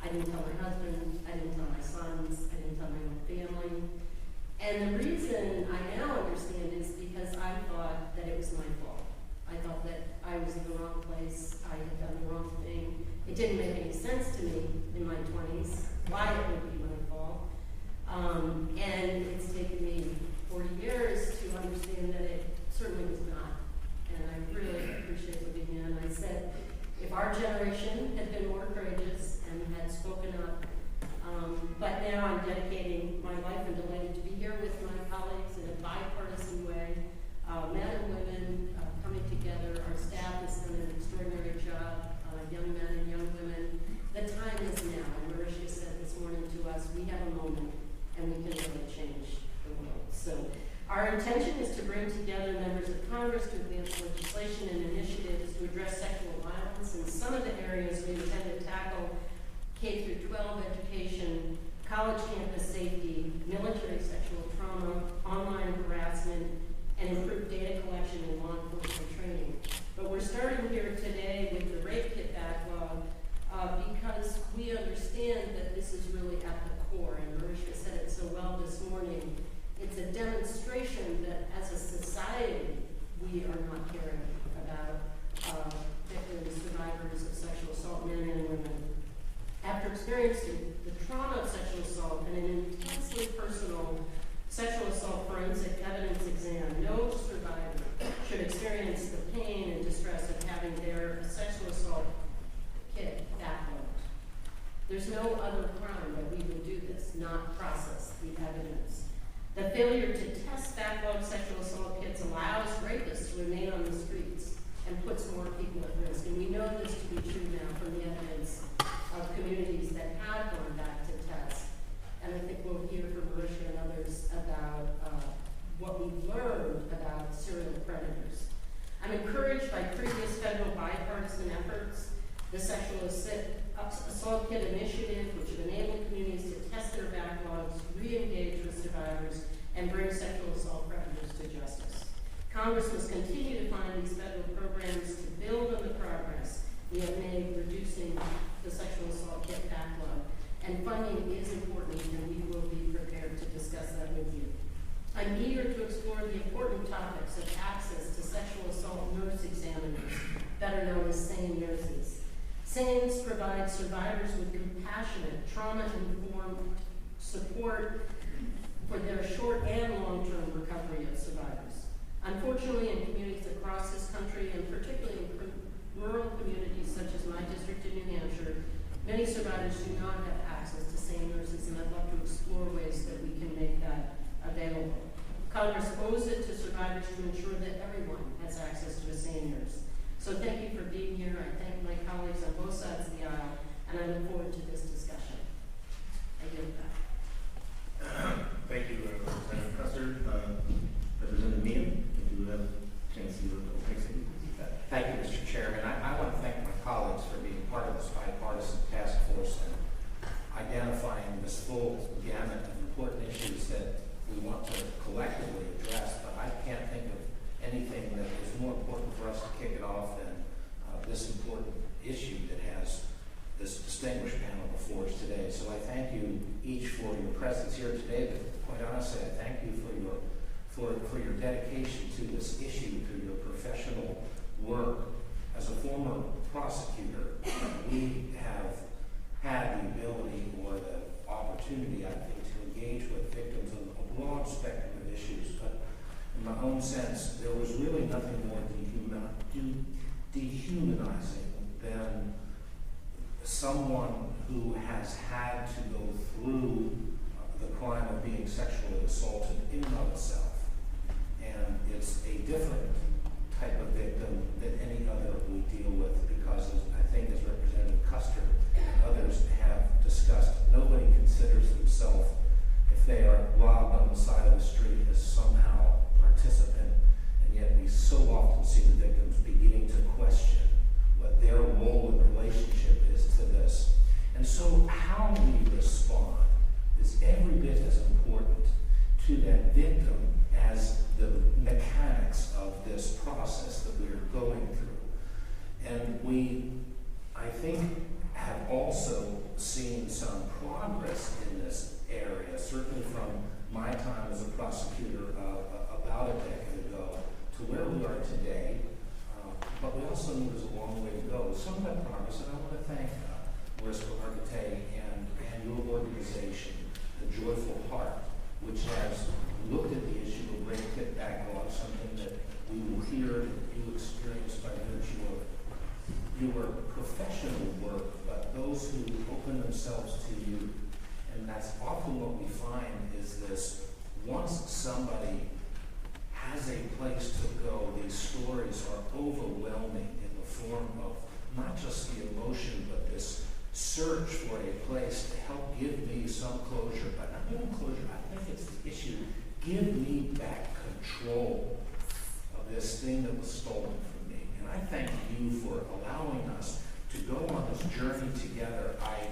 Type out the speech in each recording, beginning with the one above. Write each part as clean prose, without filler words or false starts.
I didn't tell my husband, I didn't tell my sons, I didn't tell my own family. And the reason I now understand is because I thought that it was my fault. I thought that I was in the wrong place, I had done the wrong thing. It didn't make any sense to me in my 20s why it would be my fault. And it's taken me 40 years to understand that it certainly was not. And I really appreciate looking in. I said, if our generation had been more courageous and had spoken up, but now I'm dedicating my life and delighted to be here with my colleagues in a bipartisan way, men and women coming together. Our staff has done an extraordinary job, young men and young women. The time is now, and Marisha said this morning to us, we have a moment and we can really change the world. So our intention is to bring together members of Congress to advance legislation and initiatives to address sexual violence. In some of the areas we intend to tackle K through 12 education, college campus safety, military sexual trauma, online harassment, and improved data collection and law enforcement training. But we're starting here today with the Rapekit backlog because we understand that this is really at the core, and Marisha said it so well this morning. It's a demonstration that as a society, we are not caring about victims, survivors of sexual assault, men and women. After experiencing the trauma of sexual assault and an intensely personal sexual assault forensic evidence exam, no survivor should experience the pain and distress of having their sexual assault kit backlogged. There's no other crime that we would do this, not process the evidence. The failure to test backlogged sexual assault kits allows rapists to remain on the streets and puts more people at risk. And we know this to be true now from the evidence of communities that have gone back to test. And I think we'll hear from Marisha and others about what we've learned about serial predators. I'm encouraged by previous federal bipartisan efforts, the Sexual Assault Kit Initiative, which would enable communities to test their backlogs, re-engage with survivors, and bring sexual assault predators to justice. Congress must continue to find these federal programs to build on the progress we have made reducing the sexual assault kit backlog. And funding is important, and we will be prepared to discuss that with you. I'm eager to explore the important topics of access to sexual assault nurse examiners, better known as SANE nurses. SANEs provide survivors with compassionate, trauma-informed support for their short and long-term recovery of survivors. Unfortunately, in communities across this country, and particularly in rural communities such as my district in New Hampshire, many survivors do not have access to SANE nurses, and I'd love to explore ways that we can make that available. Congress owes it to survivors to ensure that everyone has access to a SANE nurse. So thank you for being here. I thank my colleagues on both sides of the aisle, and I look forward to this discussion. I give it back. Thank you, Representative Custer. Representative Meehan, if you have a chance to do the opening statement. Thank you, Mr. Chairman. I want to thank my colleagues for being part of this bipartisan task force and identifying this full gamut of important issues that we want to collectively address. But I can't think of anything that is more important for us to kick it off than this important issue that has this distinguished panel before us today. So I thank you each for your presence here today. But quite honestly, I thank you for your dedication to this issue, to your professional work. As a former prosecutor, we have had the ability or the opportunity, I think, to engage with victims of a broad spectrum of issues. But in my own sense, there was really nothing more dehumanizing than someone who has had to go through the crime of being sexually assaulted in and of itself. And it's a different type of victim than any other we deal with because, I think, as Representative Custer and others have discussed, nobody considers themselves, if they are robbed on the side of the street, as somehow participant, and yet we so often see the victims beginning to question what their role in relationship is to this. And so how we respond is every bit as important to that victim as the mechanics of this process that we're going through. And we, I think, have also seen open themselves to you. And that's often what we find is this, once somebody has a place to go, these stories are overwhelming in the form of not just the emotion, but this search for a place to help give me some closure. But not even closure, I think it's the issue, give me back control of this thing that was stolen from me. And I thank you for allowing us to go on this journey together. I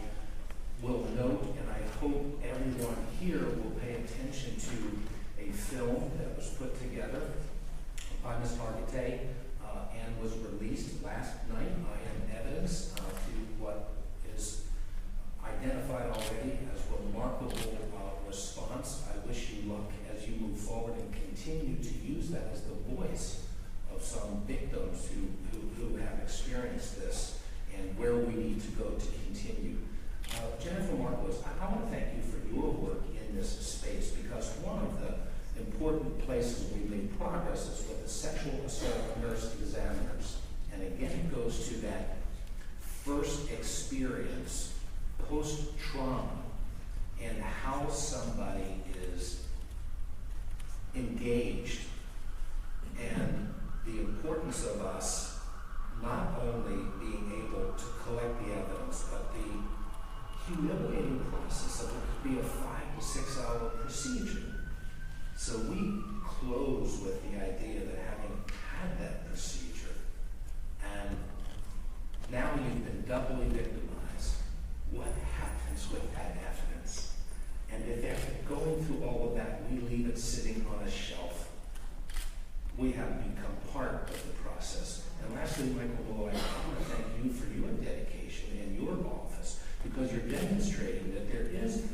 will note, and I hope everyone here will pay attention to a film that was put together by Ms. Rapekit and was released last night. I am evidence to what is identified already as remarkable response. I wish you luck as you move forward and continue to use that as the voice of some victims who have experienced this and where we need to go to continue. Jennifer Marcos, I want to thank you for your work in this space, because one of the important places we made progress is with the sexual assault nurse examiners. And again, it goes to that first experience, post-trauma, and how somebody is engaged, and the importance of us not only being able to collect the evidence, but the humiliating process of it could be a 5 to 6 hour procedure. So we close with the idea that having had that procedure, and now you've been doubly victimized, what happens with that evidence? And if after going through all of that, we leave it sitting on a shelf, we have become part of the process. And lastly, Michael Lloyd, I want to thank you for your dedication in your office, because you're demonstrating that there is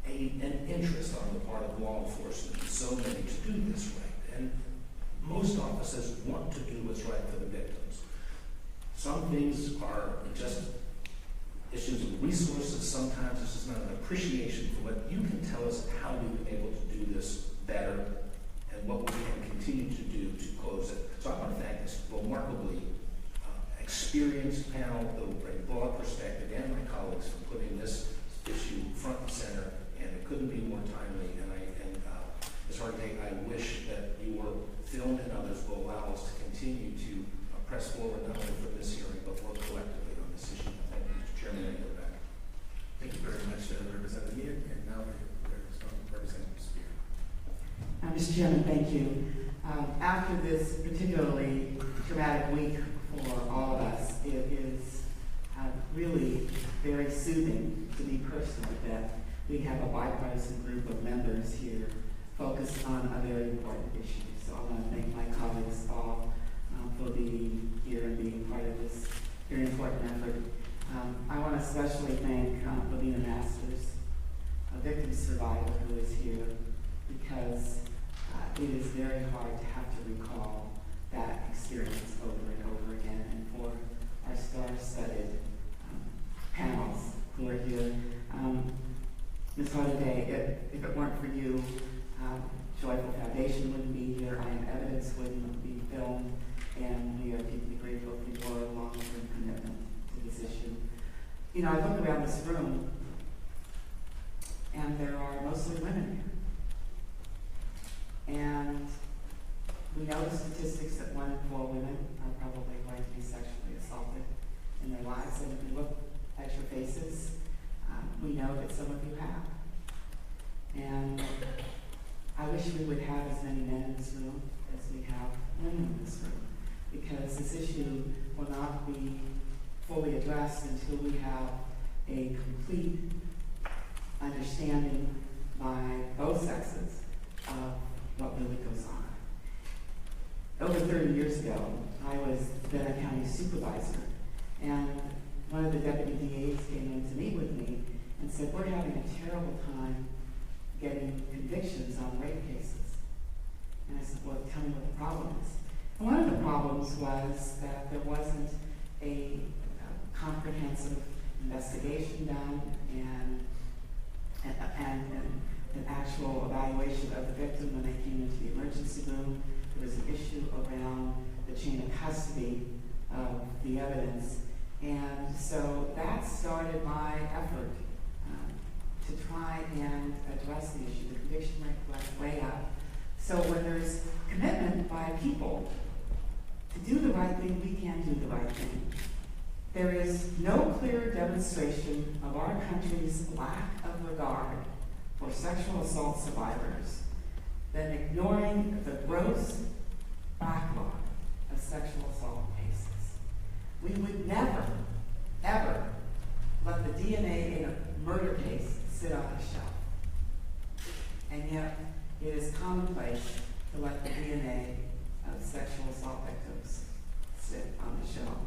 an interest on the part of law enforcement and so many to do this right. And most offices want to do what's right for the victims. Some things are just issues of resources. Sometimes it's just not an appreciation for what you can tell us how we've been able to do this better and what we can continue to do to close it. So I want to thank this remarkably experienced panel that will bring broad perspective, and my colleagues for putting this issue front and center, and it couldn't be more timely. And Ms. Rapekit, I wish that your film and others will allow us to continue to press forward not only for this hearing, but work collectively on this issue. Thank you, Mr. Chairman, and you're back. Thank you very much, Representative Mead, and now Representative Spear. Mr. Chairman, thank you. After this particularly traumatic week for all of us, it is really very soothing to me personally that we have a bipartisan group of members here focused on a very important issue. So I want to thank my colleagues all for being here and being part of this very important effort. I want to especially thank Lavina Masters, a victim survivor who is here, because it is very hard to have to recall that experience over and over again. And for our star-studded panels who are here, Ms. Holiday, if it weren't for you, Joyful Foundation wouldn't be here, I Am Evidence wouldn't be filmed, and we are deeply grateful for your long-term commitment to this issue. You know, I look around this room, and there are mostly women here. And we know the statistics that 1 in 4 women are probably going to be sexually assaulted in their lives. And if we look at your faces, we know that some of you have. And I wish we would have as many men in this room as we have women in this room, because this issue will not be fully addressed until we have a complete understanding by both sexes of what really goes on. Over 30 years ago, I was then a county supervisor, and one of the deputy DAs came in to meet with me and said, "We're having a terrible time getting convictions on rape cases." And I said, "Well, tell me what the problem is." And one of the problems was that there wasn't a comprehensive investigation done and an actual evaluation of the victim when they came into the emergency room. There was an issue around the chain of custody of the evidence. And so that started my effort to try and address the issue. The conviction rate went way up. So when there's commitment by people to do the right thing, we can do the right thing. There is no clearer demonstration of our country's lack of regard for sexual assault survivors than ignoring the gross backlog of sexual assault cases. We would never, ever let the DNA in a murder case sit on a shelf. And yet, it is commonplace to let the DNA of sexual assault victims sit on the shelf.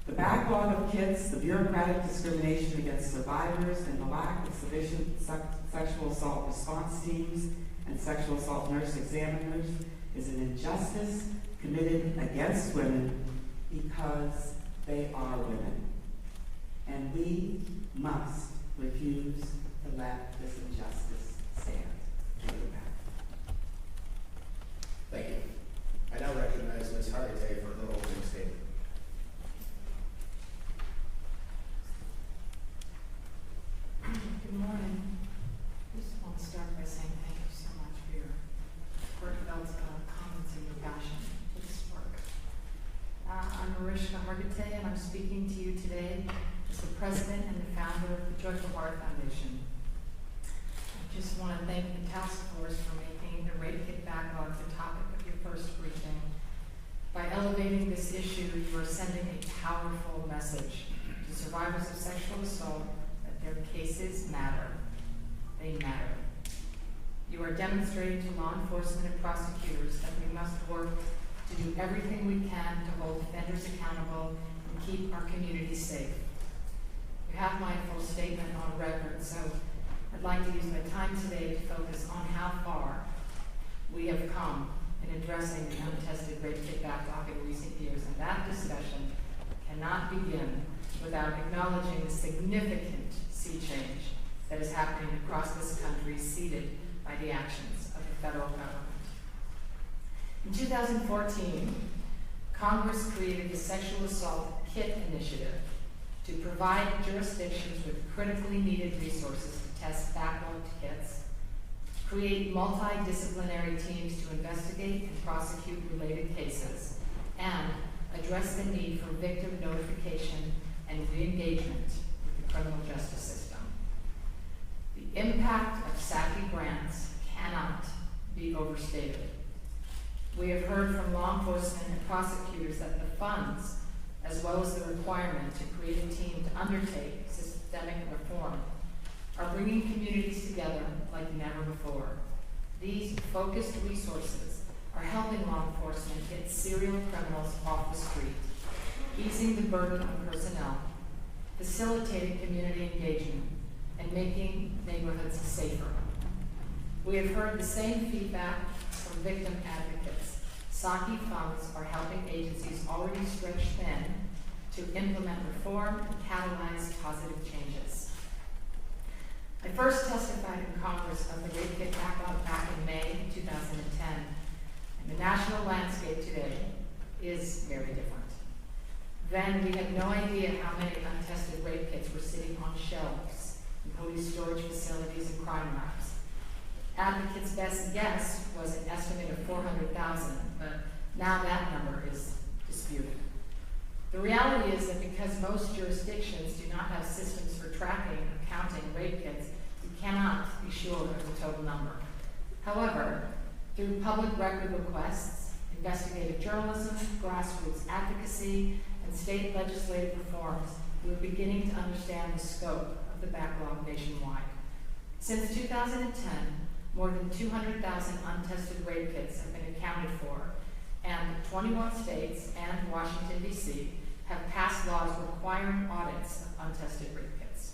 The backlog of kits, the bureaucratic discrimination against survivors, and the lack of sufficient sexual assault response teams and sexual assault nurse examiners is an injustice committed against women because they are women. And we must refuse to let this injustice stand. Thank you. I now recognize Ms. Hargitay for her opening statement. Good morning. I just want to start by saying thank you so much for your heartfelt comments and your passion for this work. I'm Mariska Hargitay, and I'm speaking to you today as the president and the founder of the Joyful Heart Foundation. I just want to thank the task force for making the Rapekit backlog the topic of your first briefing. By elevating this issue, you are sending a powerful message to survivors of sexual assault that their cases matter. They matter. You are demonstrating to law enforcement and prosecutors that we must work to do everything we can to hold offenders accountable and keep our communities safe. You have my full statement on record, so I'd like to use my time today to focus on how far we have come in addressing the untested rape kit backlog in recent years, and that discussion cannot begin without acknowledging the significant sea change that is happening across this country, seeded by the actions of the federal government. In 2014, Congress created the Sexual Assault Kit Initiative to provide jurisdictions with critically needed resources to test backlogged kits, create multidisciplinary teams to investigate and prosecute related cases, and address the need for victim notification and re-engagement with the criminal justice system. The impact of SACI grants cannot be overstated. We have heard from law enforcement and prosecutors that the funds, as well as the requirement to create a team to undertake systemic reform, are bringing communities together like never before. These focused resources are helping law enforcement get serial criminals off the street, easing the burden on personnel, facilitating community engagement, and making neighborhoods safer. We have heard the same feedback from victim advocates. SACI funds are helping agencies already stretched thin to implement reform and catalyze positive changes. I first testified in Congress of the Rapekit backlog back in May 2010, and the national landscape today is very different. Then we had no idea how many untested rape kits were sitting on shelves in police storage facilities and crime labs. Advocates' best guess was an estimate of 400,000, but now that number is disputed. The reality is that because most jurisdictions do not have systems for tracking or counting rape kits, we cannot be sure of the total number. However, through public record requests, investigative journalism, grassroots advocacy, and state legislative reforms, we're beginning to understand the scope of the backlog nationwide. Since 2010, more than 200,000 untested rape kits have been accounted for, and 21 states and Washington, D.C. have passed laws requiring audits of untested rape kits.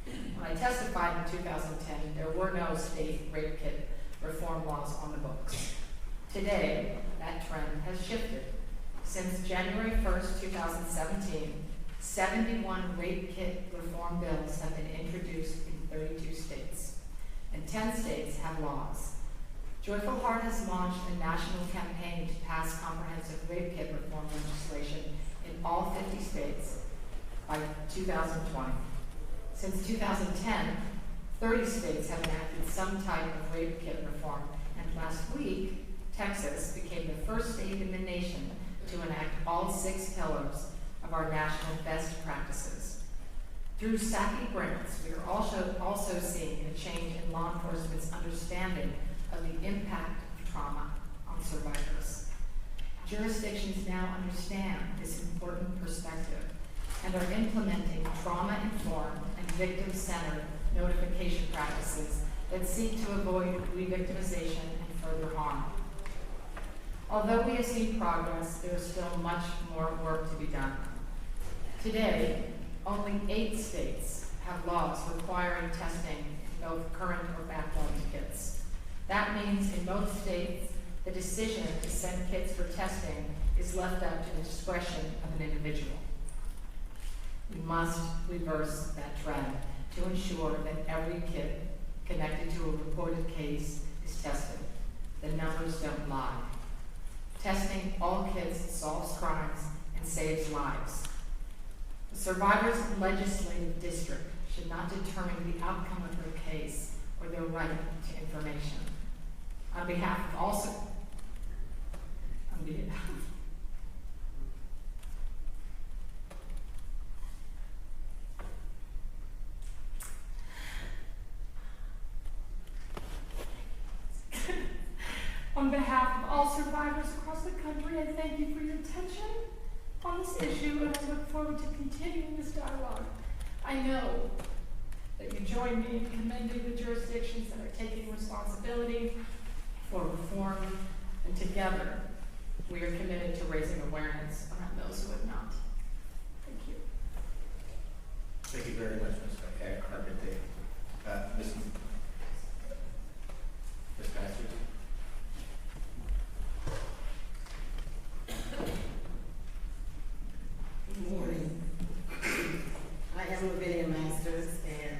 When I testified in 2010, there were no state rape kit reform laws on the books. Today, that trend has shifted. Since January 1st, 2017, 71 rape kit reform bills have been introduced in 32 states, and 10 states have laws. Joyful Heart has launched a national campaign to pass comprehensive rape kit reform legislation in all 50 states by 2020. Since 2010, 30 states have enacted some type of Rapekit reform, and last week, Texas became the first state in the nation to enact all 6 pillars of our national best practices. Through SACI grants, we are also seeing a change in law enforcement's understanding of the impact of trauma on survivors. Jurisdictions now understand this important perspective and are implementing trauma-informed and victim-centered notification practices that seek to avoid re-victimization and further harm. Although we have seen progress, there is still much more work to be done. Today, only 8 states have laws requiring testing in both current or backlogged kits. That means in most states, the decision to send kits for testing is left up to the discretion of an individual. We must reverse that trend to ensure that every kit connected to a reported case is tested. The numbers don't lie. Testing all kits solves crimes and saves lives. The survivor's legislative district should not determine the outcome of their case or their right to information. On behalf of all survivors across the country, I thank you for your attention on this issue, and I look forward to continuing this dialogue. I know that you join me in commending the jurisdictions that are taking responsibility for reform, and together we are committed to raising awareness around those who have not. Thank you. Thank you very much, Ms. Rapekit. Ms. Masters? Good morning. I am Lavinia Masters, and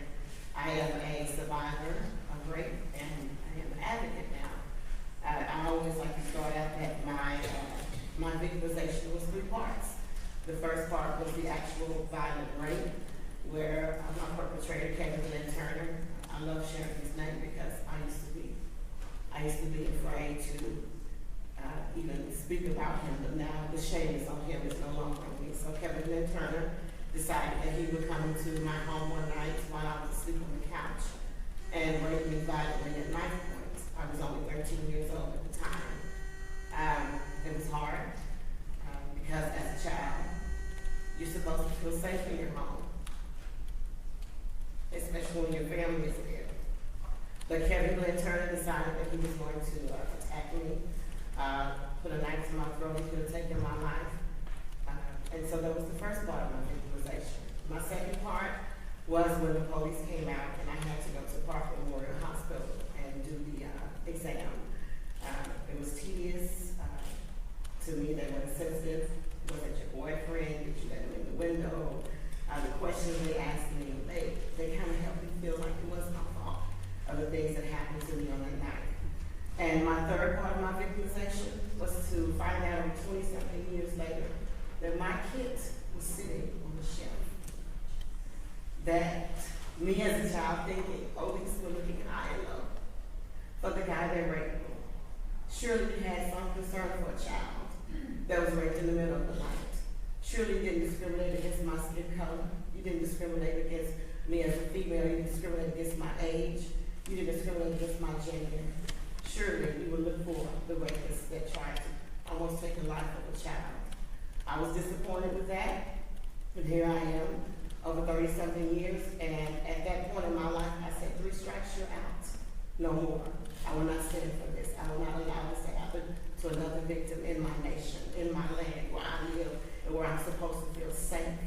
I am a survivor of rape, and I am an advocate now. I always like to start out that my victimization was 3 parts. The first part was the actual violent rape, where my perpetrator, Kevin Glenn Turner, I love sharing his name because I used to be afraid to even speak about him, but now the shame is on him, it's no longer on me. So Kevin Glenn Turner decided that he would come into my home one night while I was asleep on the couch and rape me violently at knife point. I was only 13 years old at the time. It was hard because as a child, you're supposed to feel safe in your home, especially when your family is there. But Kevin Glenn Turner decided that he was going to attack me, put a knife to my throat. He could have taken my life. And so that was the first part of my victimization. My second part was when the police came out and I had to go to Park Memorial Hospital and do the exam. It was tedious. To me, they were sensitive. Was it your boyfriend? Did you let him in the window? The questions they asked me, they kind of helped me feel like it was my fault of the things that happened to me on that night. And my third part of my victimization was to find out 20-something years later that my kit was sitting on the shelf. That me as a child thinking, oh, these were looking high and low for the guy that raped me. Surely you had some concern for a child that was raped in the middle of the night. Surely you didn't discriminate against my skin color. You didn't discriminate against me as a female. You didn't discriminate against my age. You didn't discriminate against my gender. Surely you would look for the rapists that tried to almost take the life of a child. I was disappointed with that, but here I am, over 30-something years, and at that point in my life, I said, 3 strikes, you're out. No more. I will not stand for this. I will not allow this to happen to another victim in my nation, in my land, where I live, and where I'm supposed to feel safe,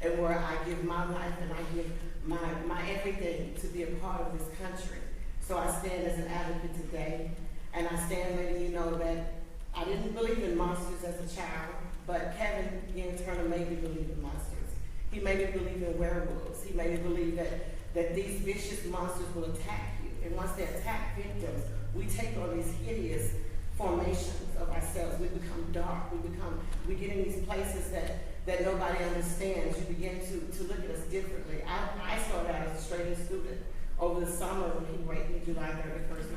and where I give my life and I give my everything to be a part of this country. So I stand as an advocate today, and I stand letting you know that I didn't believe in monsters as a child, but Kevin Glenn Turner made me believe in monsters. He made me believe in werewolves. He made me believe that these vicious monsters will attack you. And once they attack victims, we take on these hideous formations of ourselves. We become dark. We get in these places that nobody understands, you begin to look at us differently. I started out as a straight-A student. Over the summer, when he raped me, July 31st,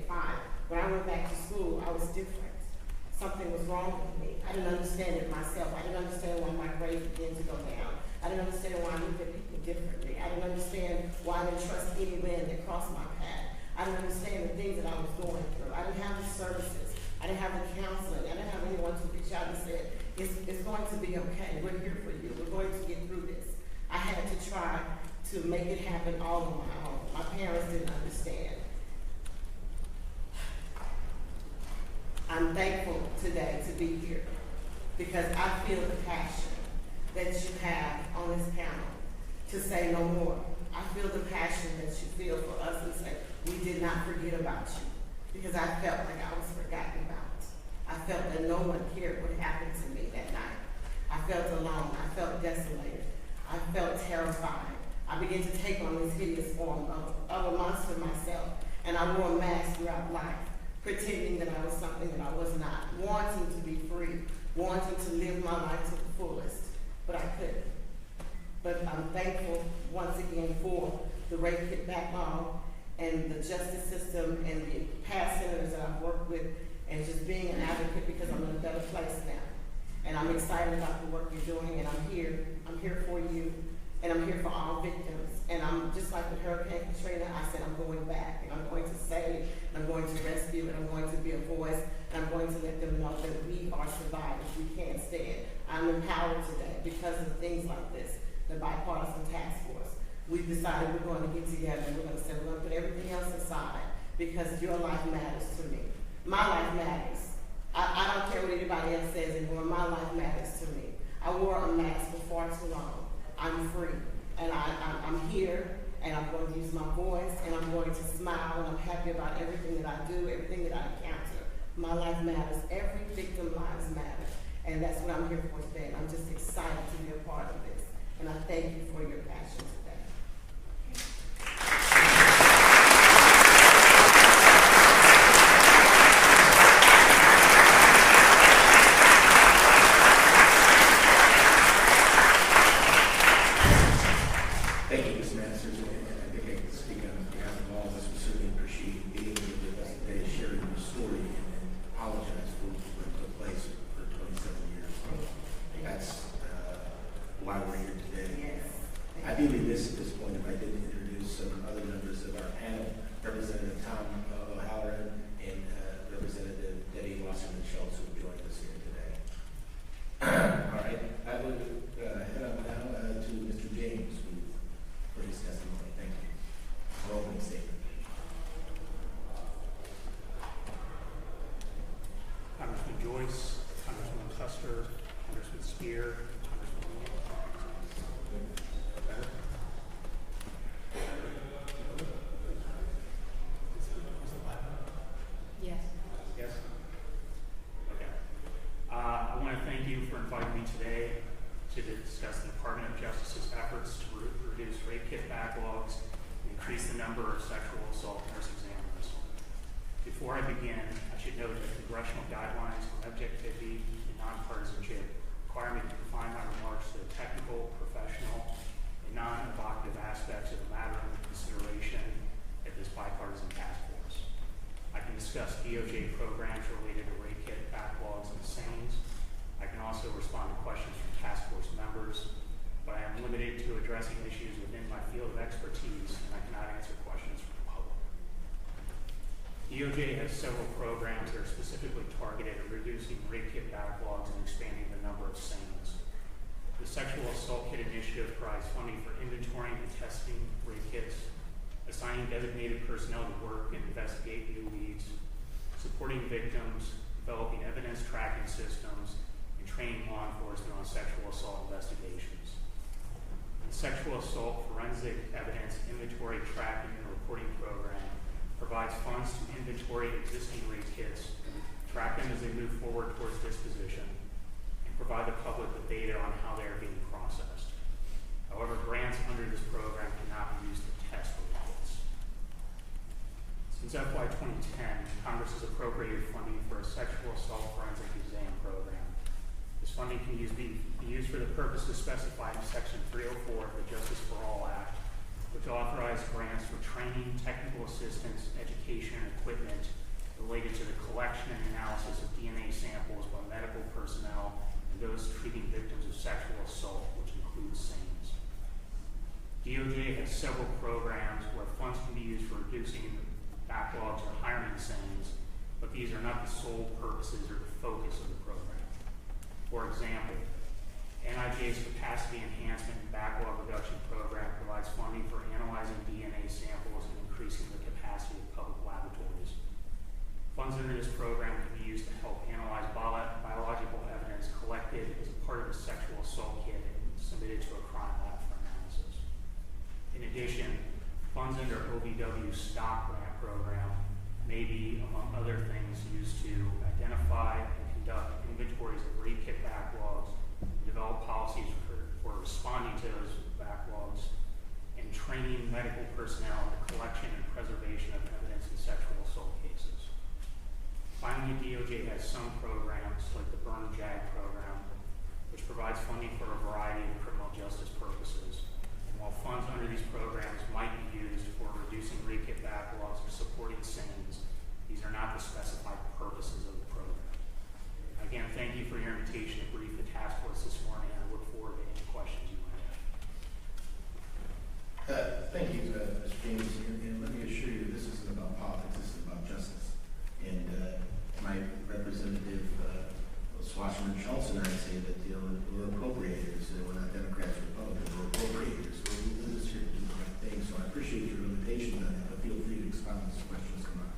1985, when I went back to school, I was different. Something was wrong with me. I didn't understand it myself. I didn't understand why my grades began to go down. I didn't understand why I looked at people differently. I didn't understand why I didn't trust any man that crossed my path. I didn't understand the things that I was going through. I didn't have the services. I didn't have the counseling. I didn't have anyone to reach out and say, it's going to be okay. We're here for you. We're going to get through this. I had to try to make it happen all on my own. My parents didn't understand. I'm thankful today to be here because I feel the passion that you have on this panel to say no more. I feel the passion that you feel for us to say we did not forget about you because I felt like I was forgotten about. I felt that no one cared what happened to me that night. I felt alone. I felt desolated. I felt terrified. I began to take on this hideous form of a monster myself, and I wore a mask throughout life, pretending that I was something that I was not, wanting to be free, wanting to live my life to the fullest, but I couldn't. But I'm thankful once again for the Rapekit Backlog and the justice system and the past senators that I've worked with, and just being an advocate because I'm in a better place now. And I'm excited about the work you're doing, and I'm here for you, and I'm here for all victims. And I'm just like with Hurricane Katrina, I said I'm going back, and I'm going to save, and I'm going to rescue, and I'm going to be a voice, and I'm going to let them know that we are survivors, we can't stand. I'm empowered today because of things like this, the bipartisan task force. We've decided we're going to get together, and we're going to say we're going to put everything else aside because your life matters to me. My life matters. I don't care what anybody else says anymore. My life matters to me. I wore a mask for far too long. I'm free, and I'm here, and I'm going to use my voice, and I'm going to smile, and I'm happy about everything that I do, everything that I encounter. My life matters. Every victim lives matter, and that's what I'm here for today. And I'm just excited to be a part of this, and I thank you for your passion today. Thank you, Ms. Masters, and I think I can speak on behalf of all of us. We certainly appreciate you being here with us today, sharing your story, and apologize for what took place for 27 years. That's why we're here today. Yes. Ideally, at this point, if I did introduce some other members of our panel, Representative Tom O'Halloran and Representative Debbie Wasserman-Schultz, who joined us here today. All right, I would head on now to Mr. James for his testimony. Thank you. For opening statement. Congressman Joyce, Congressman Custer, Congressman Spear, Congressman Better? Yes. Yes? Okay. I want to thank you for inviting me today to discuss the Department of Justice's efforts to reduce Rapekit backlogs and increase the number of sexual assault nurse examiners. Before I begin, I should note that congressional guidelines on objectivity and nonpartisanship require me to confine my remarks to the technical, professional, and non-evocative aspects of the matter under consideration at this bipartisan task force. I can discuss DOJ programs related to Rapekit backlogs and SANES. I can also respond to questions from task force members, but I am limited to addressing issues within my field of expertise, and I cannot answer questions from the public. DOJ has several programs that are specifically targeted at reducing Rapekit backlogs and expanding the number of SANES. The Sexual Assault Kit Initiative provides funding for inventorying and testing rape kits, assigning designated personnel to work and investigate new leads, supporting victims, developing evidence tracking systems, and training law enforcement on sexual assault investigations. The Sexual Assault Forensic Evidence Inventory Tracking and Reporting Program provides funds to inventory existing rape kits, track them as they move forward towards disposition, and provide the public with data on how they are being processed. However, grants under this program cannot be used to test rape kits. Since FY 2010, Congress has appropriated funding for a sexual assault forensic exam program. This funding can be used for the purposes specified in Section 304 of the Justice for All Act, which authorized grants for training, technical assistance, education, and equipment related to the collection and analysis of DNA samples by medical personnel and those treating victims of sexual assault, which includes SANES. DOJ has several programs where funds can be used for reducing backlogs or hiring SANES, but these are not the sole purposes or the focus of the program. For example, NIJ's Capacity Enhancement and Backlog Reduction Program provides funding for analyzing DNA samples and increasing the capacity of public laboratories. Funds under this program can be used to help analyze biological evidence collected as a part of a sexual assault kit and submitted to a crime lab for analysis. In addition, funds under OVW's stock grant program may be, among other things, used to identify and conduct inventories of rape kit backlogs, develop policies for responding to those backlogs, and training medical personnel in the collection and preservation of evidence in sexual assault cases. Finally, DOJ has some programs like the Burn JAG program, which provides funding for a variety of criminal justice purposes. And while funds under these programs might be used for reducing rape kit backlogs or supporting SANES, these are not the specified purposes of the program. Again, thank you for your invitation to brief the task force this morning, and I look forward to any questions you might have. Thank you, Mr. James, and let me assure you, this isn't about politics, this is about justice. And my representative, Swashman Schultz, and I say that we're appropriators, we're not Democrats or Republicans, we're appropriators. So we do this here to do the right thing. So I appreciate your invitation on that, but feel free to expound as questions come up.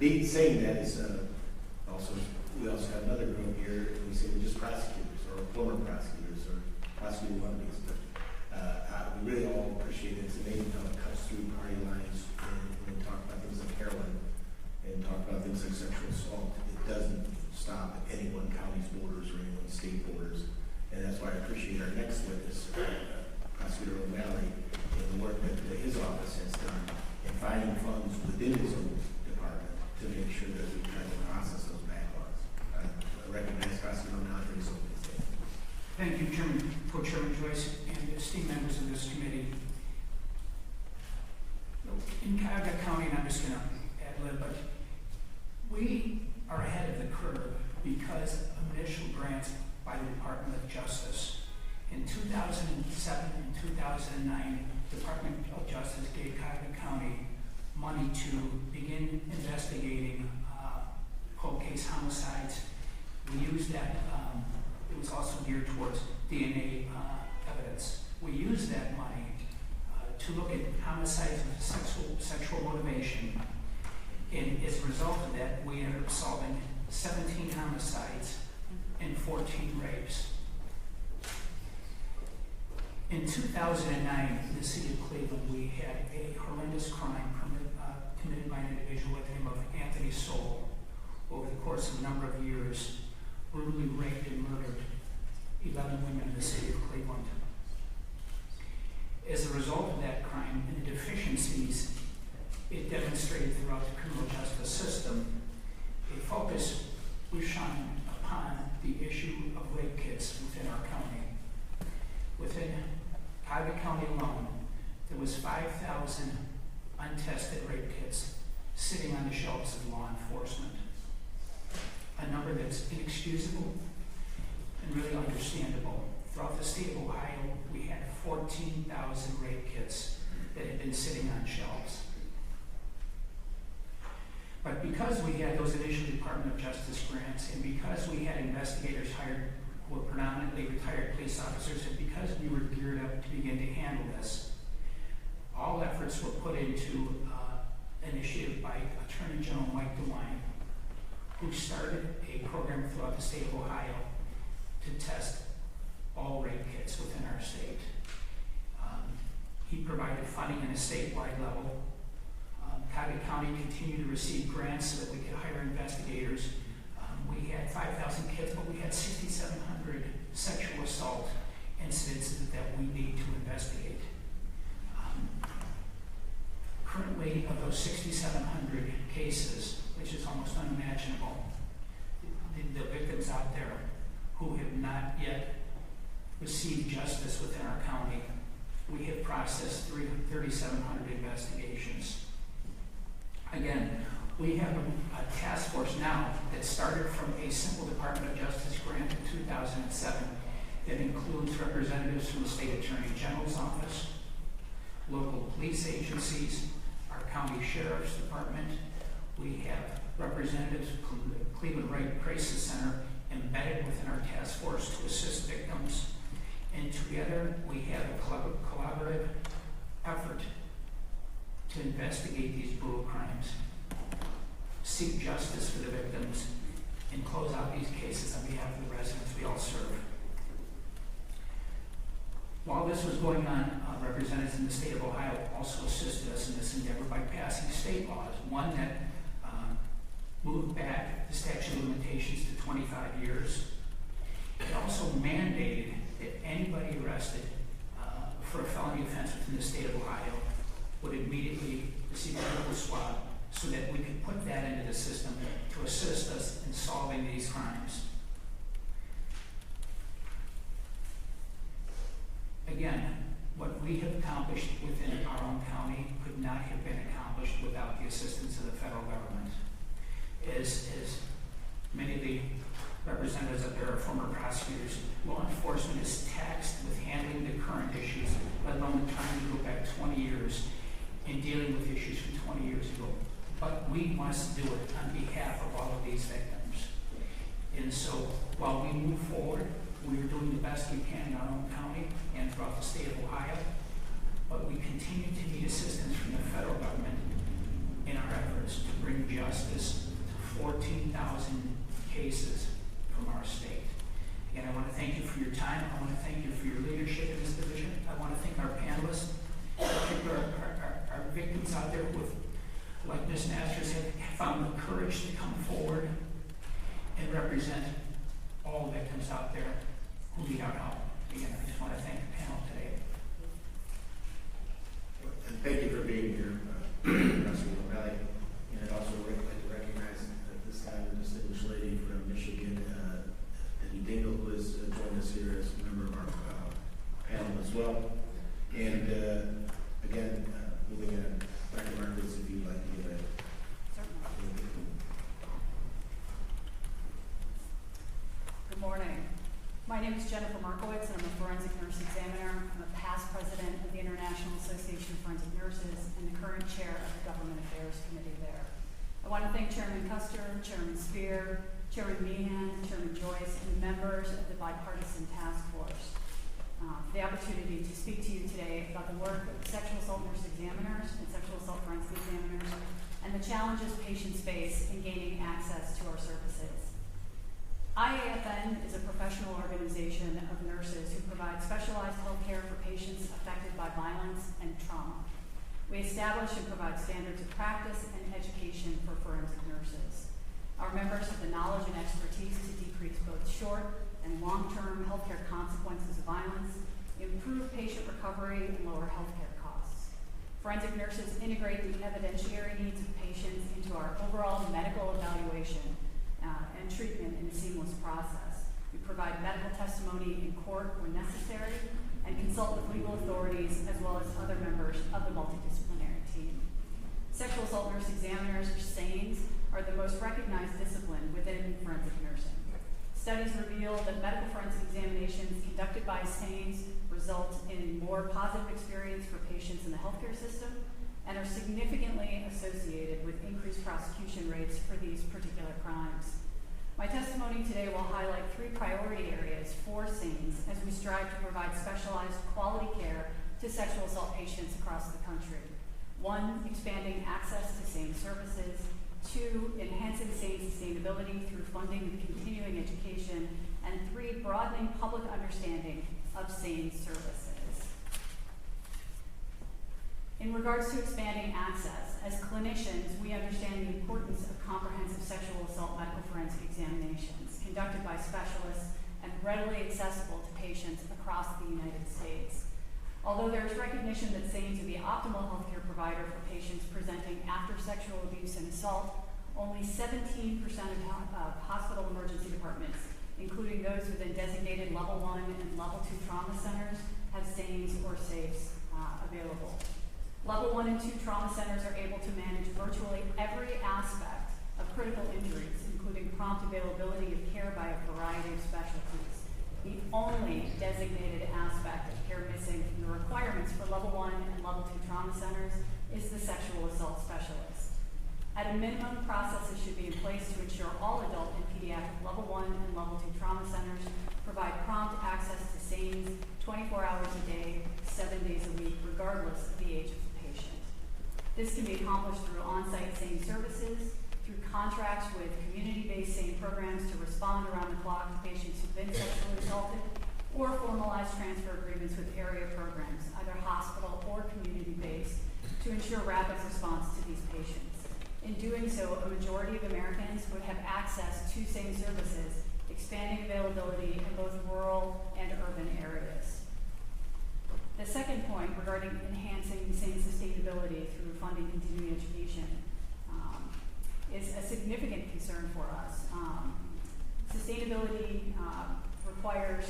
Saying that is we also have another group here, and we say we're just prosecutors, or former prosecutors, or prosecutor wannabes. But we really all appreciate it. It's amazing how it cuts through party lines and talk about things like heroin and talk about things like sexual assault. It doesn't stop at any one county's borders or any one state borders. And that's why I appreciate our next witness, Prosecutor O'Malley, and the work that his office has done in finding funds within his own department to make sure that we try to process those backlogs. I recognize Prosecutor O'Malley for his opening statement. Thank you, Co-Chairman Joyce, and esteemed members of this committee. In Cuyahoga County, and I'm just going to ad-lib, but we are ahead of the curve because of initial grants by the Department of Justice. In 2007 and 2009, the Department of Justice gave Cuyahoga County money to begin investigating cold case homicides. We used that, it was also geared towards DNA evidence. We used that money to look at homicides with sexual motivation. And as a result of that, we ended up solving 17 homicides and 14 rapes. In 2009, in the city of Cleveland, we had a horrendous crime committed by an individual by the name of Anthony Soul. Over the course of a number of years, brutally raped and murdered 11 women in the city of Cleveland. As a result of that crime and the deficiencies it demonstrated throughout the criminal justice system, a focus was shone upon the issue of rape kits within our county. Within Cuyahoga County alone, there was 5,000 untested rape kits sitting on the shelves of law enforcement. A number that's inexcusable and really understandable. Throughout the state of Ohio, we had 14,000 rape kits that had been sitting on shelves. But because we had those initial Department of Justice grants, and because we had investigators hired who were predominantly retired police officers, and because we were geared up to begin to handle this, all efforts were put into an initiative by Attorney General Mike DeWine, who started a program throughout the state of Ohio to test all rape kits within our state. He provided funding at a statewide level. Cuyahoga County continued to receive grants so that we could hire investigators. We had 5,000 kits, but we had 6,700 sexual assault incidents that we need to investigate. Currently, of those 6,700 cases, which is almost unimaginable, the victims out there who have not yet received justice within our county. We have processed 3,700 investigations. Again, we have a task force now that started from a simple Department of Justice grant in 2007 that includes representatives from the State Attorney General's office, local police agencies, our county sheriff's department. We have representatives from the Cleveland Right Crisis Center embedded within our task force to assist victims. And together we have a collaborative effort to investigate these brutal crimes, seek justice for the victims, and close out these cases on behalf of the residents we all serve. While this was going on, representatives in the state of Ohio also assisted us in this endeavor by passing state laws, one that moved back the statute of limitations to 25 years. It also mandated that anybody arrested for a felony offense within the state of Ohio would immediately receive a medical swab so that we could put that into the system to assist us in solving these crimes. Again, what we have accomplished within our own county could not have been accomplished without the assistance of the federal government. As many of the representatives up there are former prosecutors, law enforcement is taxed with handling the current issues, let alone trying to go back 20 years and dealing with issues from 20 years ago. But we must do it on behalf of all of these victims. And so while we move forward, we are doing the best we can in our own county and throughout the state of Ohio, but we continue to need assistance from the federal government in our efforts to bring justice to 14,000 cases from our state. Again, I want to thank you for your time. I want to thank you for your leadership in this division. I want to thank our panelists, particularly our victims out there with, like Ms. Masters, have found the courage to come forward and represent all victims out there who need our help. Again, I just want to thank the panel today. And thank you for being here, Councilor O'Malley. And I'd also like to recognize at this time the distinguished lady from Michigan, Eddie Dingle, who has joined us here as a member of our panel as well. And again, moving on, Dr. Marcus, if you'd like to give a Good morning. My name is Jennifer Markowitz, and I'm a forensic nurse examiner. I'm a past president of the International Association of Forensic Nurses and the current chair of the Government Affairs Committee there. I want to thank Chairman Custer, Chairman Spear, Chairman Meehan, Chairman Joyce, and the members of the bipartisan task force for the opportunity to speak to you today about the work of sexual assault nurse examiners and sexual assault forensic examiners and the challenges patients face in gaining access to our services. IAFN is a professional organization of nurses who provide specialized health care for patients affected by violence and trauma. We establish and provide standards of practice and education for forensic nurses. Our members have the knowledge and expertise to decrease both short and long-term healthcare consequences of violence, improve patient recovery, and lower healthcare costs. Forensic nurses integrate the evidentiary needs of patients into our overall medical evaluation and treatment in a seamless process. We provide medical testimony in court when necessary and consult with legal authorities as well as other members of the multidisciplinary team. Sexual assault nurse examiners, or SANEs, are the most recognized discipline within forensic nursing. Studies reveal that medical forensic examinations conducted by SANEs result in more positive experience for patients in the healthcare system and are significantly associated with increased prosecution rates for these particular crimes. My testimony today will highlight 3 priority areas for SANEs as we strive to provide specialized quality care to sexual assault patients across the country. 1, expanding access to SANE services. 2, enhancing SANE sustainability through funding and continuing education. And 3, broadening public understanding of SANE services. In regards to expanding access, as clinicians, we understand the importance of comprehensive sexual assault medical forensic examinations conducted by specialists and readily accessible to patients across the United States. Although there is recognition that SANEs are the optimal healthcare provider for patients presenting after sexual abuse and assault, only 17% of hospital emergency departments including those within designated level 1 and level 2 trauma centers, have SANES or SAFEs available. Level 1 and 2 trauma centers are able to manage virtually every aspect of critical injuries, including prompt availability of care by a variety of specialties. The only designated aspect of care missing from the requirements for level 1 and level 2 trauma centers is the sexual assault specialist. At a minimum, processes should be in place to ensure all adult and pediatric level 1 and level 2 trauma centers provide prompt access to SANES 24 hours a day, 7 days a week, regardless of the age of the patient. This can be accomplished through on-site SANE services, through contracts with community-based SANE programs to respond around the clock to patients who've been sexually assaulted, or formalized transfer agreements with area programs, either hospital or community-based, to ensure rapid response to these patients. In doing so, a majority of Americans would have access to SANE services, expanding availability in both rural and urban areas. The second point regarding enhancing SANE sustainability through funding continuing education is a significant concern for us. Sustainability requires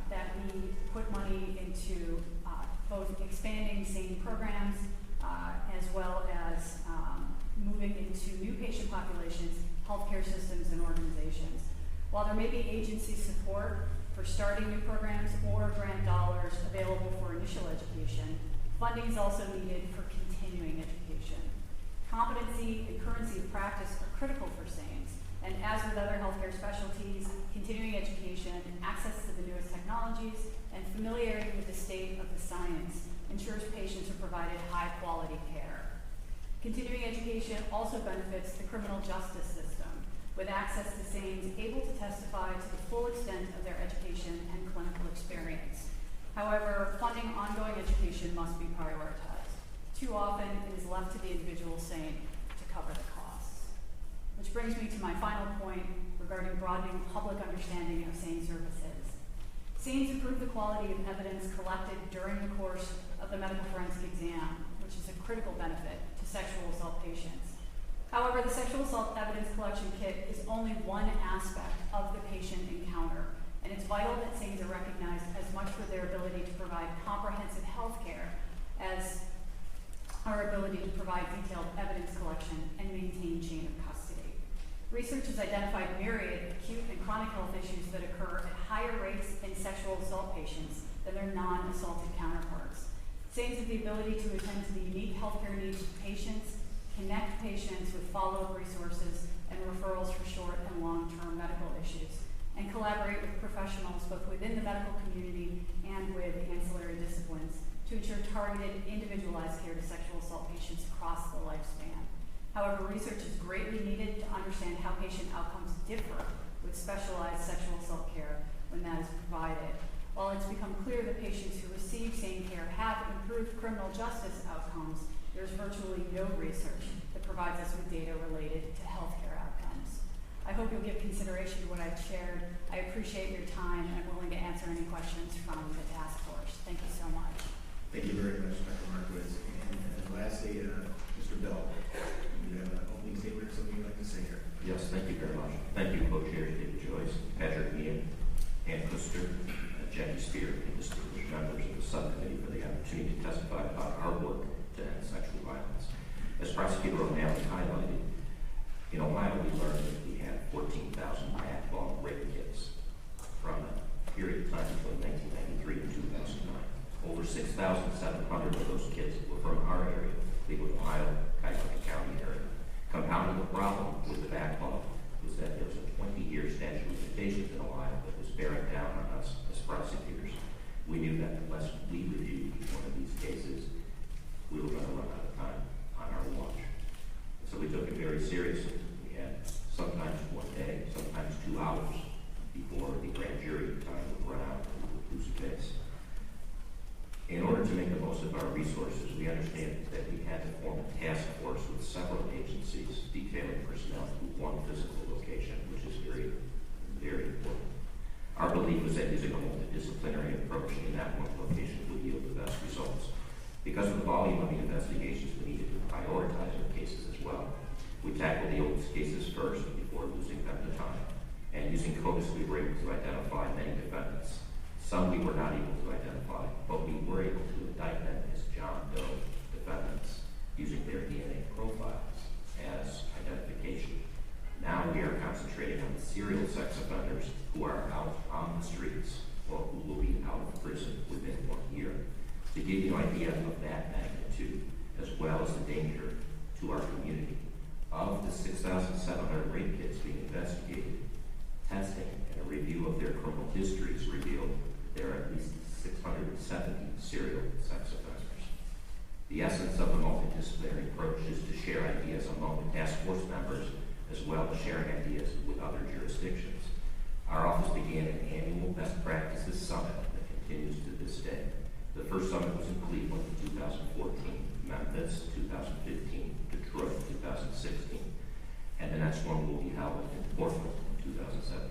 that we put money into both expanding SANE programs as well as moving into new patient populations, healthcare systems, and organizations. While there may be agency support for starting new programs or grant dollars available for initial education, funding is also needed for continuing education. Competency and currency of practice are critical for SANES, and as with other healthcare specialties, continuing education, access to the newest technologies, and familiarity with the state of the science ensures patients are provided high-quality care. Continuing education also benefits the criminal justice system, with access to SANES able to testify to the full extent of their education and clinical experience. However, funding ongoing education must be prioritized. Too often, it is left to the individual SANE to cover the costs. Which brings me to my final point regarding broadening public understanding of SANE services. SANES improve the quality of evidence collected during the course of the medical forensic exam, which is a critical benefit to sexual assault patients. However, the sexual assault evidence collection kit is only one aspect of the patient encounter, and it's vital that SANES are recognized as much for their ability to provide comprehensive health care as our ability to provide detailed evidence collection and maintain chain of custody. Research has identified myriad acute and chronic health issues that occur at higher rates in sexual assault patients than their non-assaulted counterparts. SANES have the ability to attend to the unique healthcare needs of patients, connect patients with follow-up resources and referrals for short and long-term medical issues, and collaborate with professionals both within the medical community and with ancillary disciplines to ensure targeted, individualized care to sexual assault patients across the lifespan. However, research is greatly needed to understand how patient outcomes differ with specialized sexual assault care when that is provided. While it's become clear that patients who receive SANE care have improved criminal justice outcomes, there's virtually no research that provides us with data related to healthcare outcomes. I hope you'll give consideration to what I've shared. I appreciate your time, and I'm willing to answer any questions from the task force. Thank you so much. Thank you very much, Dr. Markowitz. And lastly, Mr. Bell, do you have an opening statement or something you'd like to say here? Yes, thank you very much. Thank you, co-chairs David Joyce, Patrick Meehan, Ann Kuster, Jenny Spear, and distinguished members of the subcommittee for the opportunity to testify about our work to end sexual violence. As Prosecutor O'Malley highlighted, in Ohio we learned that we had 14,000 backlog rape kits from a period of time between 1993 and 2009. Over 6,700 of those kids were from our area, Cleveland, Ohio, Cuyahoga County area. Compounding the problem with the backlog was that there was a 20-year statute of limitations in Ohio that was bearing down on us as prosecutors. We knew that unless we reviewed each one of these cases, we were going to run out of time on our watch. So we took it very seriously. We had sometimes one day, sometimes 2 hours before the grand jury time would run out and we would lose a case. In order to make the most of our resources, we understand that we had to form a task force with several agencies detailing personnel to one physical location, which is very, very important. Our belief was that using a multidisciplinary approach in that one location would yield the best results. Because of the volume of the investigations, we needed to prioritize our cases as well. We tackled the oldest cases first before losing them to time. And using CODIS, we were able to identify many defendants. Some we were not able to identify, but we were able to indict them as John Doe defendants using their DNA profiles as identification. Now we are concentrating on the serial sex offenders who are out on the streets or who will be out of prison within 1 year. To give you an idea of that magnitude, as well as the danger to our community, of the 6,700 rape kits being investigated, testing and a review of their criminal histories revealed there are at least 670 serial sex offenders. The essence of the multidisciplinary approach is to share ideas among the task force members as well as sharing ideas with other jurisdictions. Our office began an annual best practices summit that continues to this day. The first summit was in Cleveland in 2014, Memphis 2015, Detroit 2016, and the next one will be held in Portland in 2017.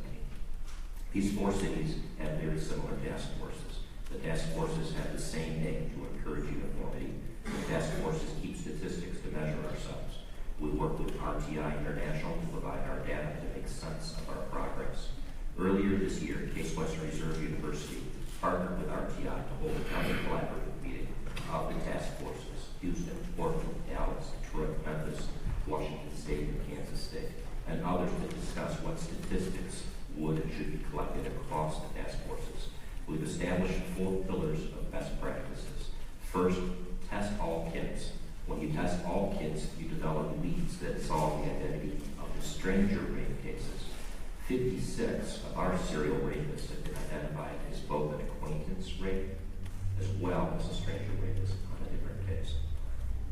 These 4 cities have very similar task forces. The task forces have the same name to encourage uniformity. The task forces keep statistics to measure ourselves. We work with RTI International to provide our data to make sense of our progress. Earlier this year, Case Western Reserve University partnered with RTI to hold a county collaborative meeting of the task forces, Houston, Portland, Dallas, Detroit, Memphis, Washington State, and Kansas State, and others to discuss what statistics would and should be collected across the task forces. We've established 4 pillars of best practices. First, test all kids. When you test all kids, you develop leads that solve the identity of the stranger rape cases. 56 of our serial rapists have been identified as both an acquaintance rape as well as a stranger rapist on a different case.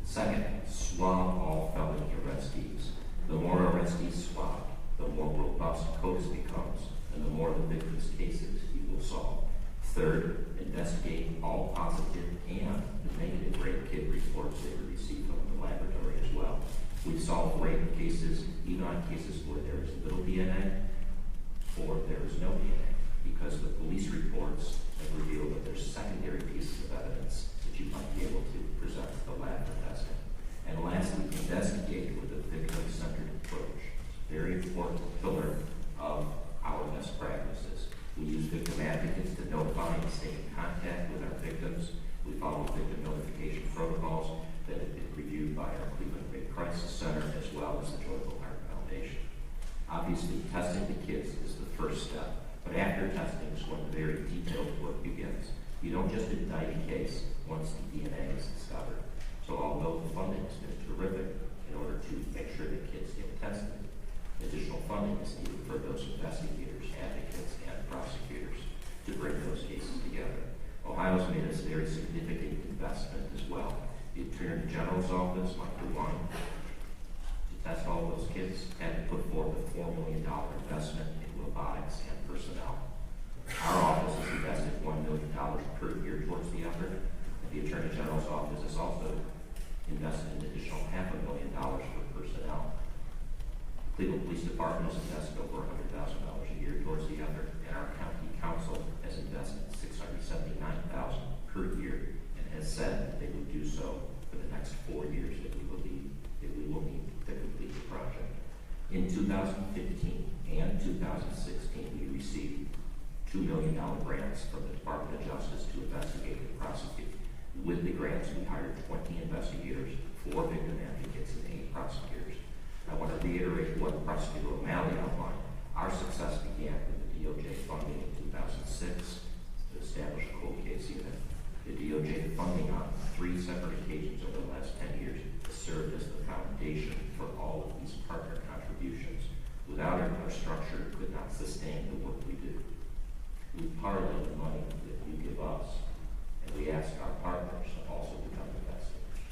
Second, swab all felony arrestees. The more arrestees swab, the more robust CODIS becomes, and the more the victim's cases you will solve. Third, investigate all positive and negative rape kit reports that we receive from the laboratory as well. We've solved rape cases, even on cases where there is little DNA or there is no DNA, because the police reports have revealed that there's secondary pieces of evidence that you might be able to present to the lab for testing. And lastly, investigate with a victim-centered approach. It's a very important pillar of our best practices. We use victim advocates to notify and stay in contact with our victims. We follow victim notification protocols that have been reviewed by our Cleveland Rape Crisis Center as well as the Joyful Heart Foundation. Obviously, testing the kids is the first step, but after testing is when the very detailed work begins. You don't just indict a case once the DNA is discovered. So although the funding has been terrific in order to make sure that kids get tested, additional funding is needed for those investigators, advocates, and prosecutors to bring those cases together. Ohio's made a very significant investment as well. The Attorney General's office, Michael Wine, to test all those kids, had to put forth a $4 million investment in robotics and personnel. Our office has invested $1 million per year towards the effort. And the Attorney General's office has also invested an additional $500,000 for personnel. The Cleveland Police Department has invested over $100,000 a year towards the effort, and our county council has invested $679,000 per year and has said that they would do so for the next 4 years that we will need to complete the project. In 2015 and 2016, we received $2 million grants from the Department of Justice to investigate and prosecute. With the grants, we hired 20 investigators, 4 victim advocates, and 8 prosecutors. I want to reiterate what Prosecutor O'Malley outlined. Our success began with the DOJ funding in 2006 to establish a cold case unit. The DOJ funding on 3 separate occasions over the last 10 years has served as the foundation for all of these partner contributions. Without it, our structure could not sustain the work we do. We parlay the money that you give us, and we ask our partners to also become investors.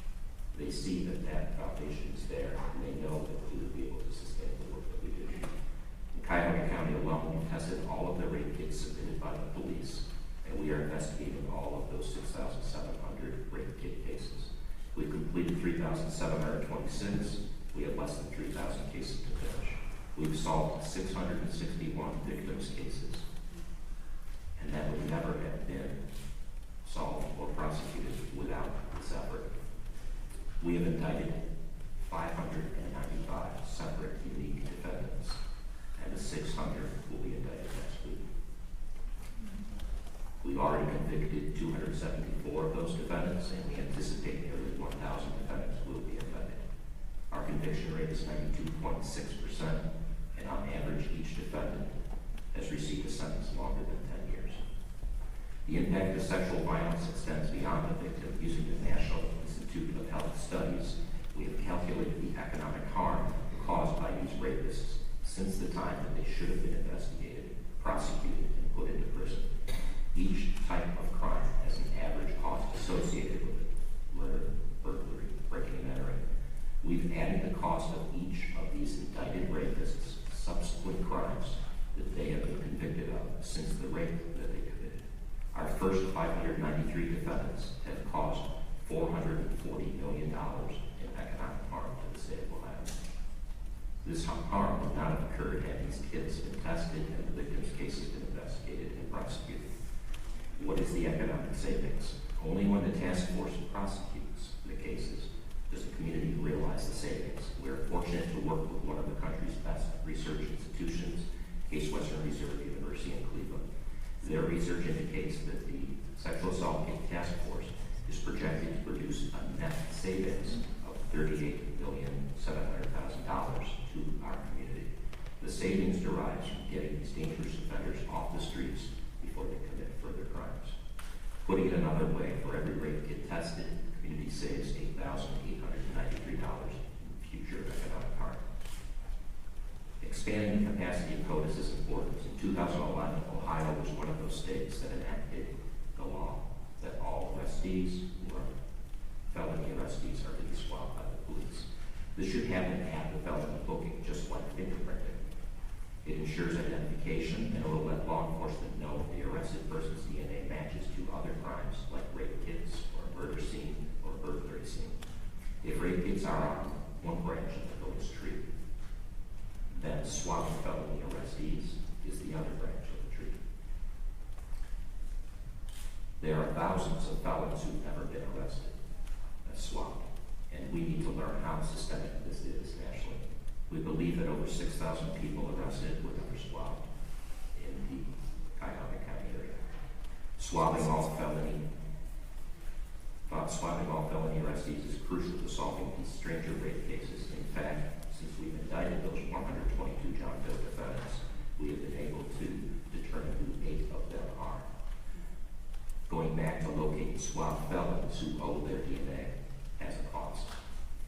They see that that foundation is there, and they know that we will be able to sustain the work that we do. In Cuyahoga County alone, we tested all of the rape kits submitted by the police, and we are investigating all of those 6,700 rape kit cases. We've completed 3,726. We have less than 3,000 cases to finish. We've solved 661 victims' cases, and that would never have been solved or prosecuted without this effort. We have indicted 595 separate unique defendants, and the 600 will 174 of those defendants, and we anticipate nearly 1,000 defendants will be offended. Our conviction rate is 92.6%, and on average, each defendant has received a sentence longer than 10 years. The impact of sexual violence extends beyond the victim. Using the National Institute of Health Studies, we have calculated the economic harm caused by these rapists since the time that they should have been investigated, prosecuted, and put into prison. Each type of crime has an average cost associated with it: murder, burglary, breaking and entering. We've added the cost of each of these indicted rapists' subsequent crimes that they have been convicted of since the rape that they committed. Our first 593 defendants have caused $440 million in economic harm to the state of Ohio. This harm would not have occurred had these kids been tested and the victims' cases been investigated and prosecuted. What is the economic savings? Only when the task force prosecutes the cases does the community realize the savings. We are fortunate to work with one of the country's best research institutions, Case Western Reserve University in Cleveland. Their research indicates that the Sexual Assault Task Force is projected to produce a net savings of $38,700,000 to our community. The savings derives from getting these dangerous offenders off the streets before they commit further crimes. Putting it another way, for every rape kit tested, the community saves $8,893 in future economic harm. Expanding the capacity of CODIS is important. In 2011, Ohio was one of those states that enacted the law that all arrestees who are felony arrestees are to be swabbed by the police. This should happen at the felony booking, just like fingerprinting. It ensures identification, and it will let law enforcement know if the arrested person's DNA matches to other crimes like rape kits or a murder scene or a burglary scene. If rape kits are on one branch of the CODIS tree, then swabbing felony arrestees is the other branch of the tree. There are thousands of felons who've never been arrested as swabbed, and we need to learn how systemic this is nationally. We believe that over 6,000 people arrested were never swabbed in the Cuyahoga County area. Swabbing all felony arrestees is crucial to solving these stranger rape cases. In fact, since we've indicted those 122 John Doe defendants, we have been able to determine who 8 of them are. Going back to locate swabbed felons who owe their DNA has a cost,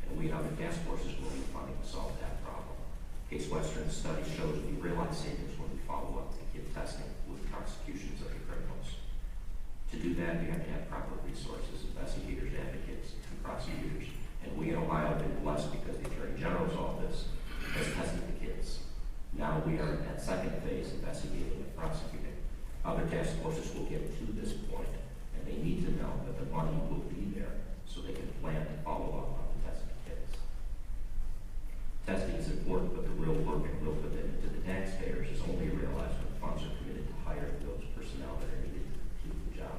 and we and other task forces will need funding to solve that problem. Case Western's study shows we realize savings when we follow up the kid testing with prosecutions of the criminals. To do that, we have to have proper resources, investigators, advocates, and prosecutors. And we in Ohio have been blessed because the Attorney General's office has tested the kids. Now we are at second phase, investigating and prosecuting. Other task forces will get to this point, and they need to know that the money will be there so they can plan to follow up on the tested kids. Testing is important, but the real work and real commitment to the taxpayers is only realized when funds are committed to hire those personnel that are needed to do the job.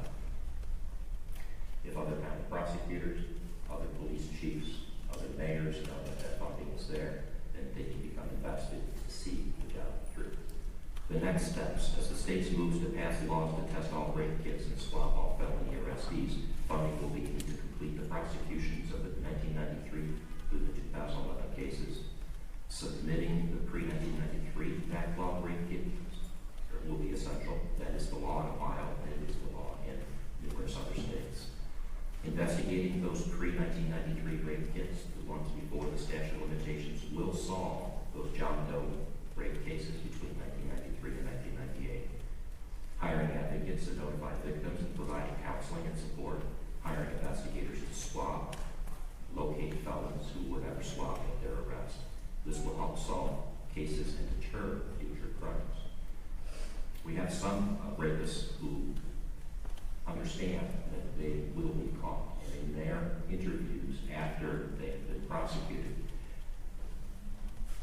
If other county prosecutors, other police chiefs, other mayors know that that funding is there, then they can become invested to see the job through. The next steps, as the states moves to pass laws to test all rape kits and swab all felony arrestees, funding will be needed to complete the prosecutions of the 1993 through the 2011 cases. Submitting the pre-1993 backlog rape kits will be essential. That is the law in Ohio, and it is the law in numerous other states. Investigating those pre-1993 rape kits, the ones before the statute of limitations, will solve those John Doe rape cases between 1993 and 1998. Hiring advocates to notify victims and providing counseling and support. Hiring investigators to swab, locate felons who were never swabbed at their arrest. This will help solve cases and deter future crimes. We have some rapists who understand that they will be caught, and in their interviews after they've been prosecuted,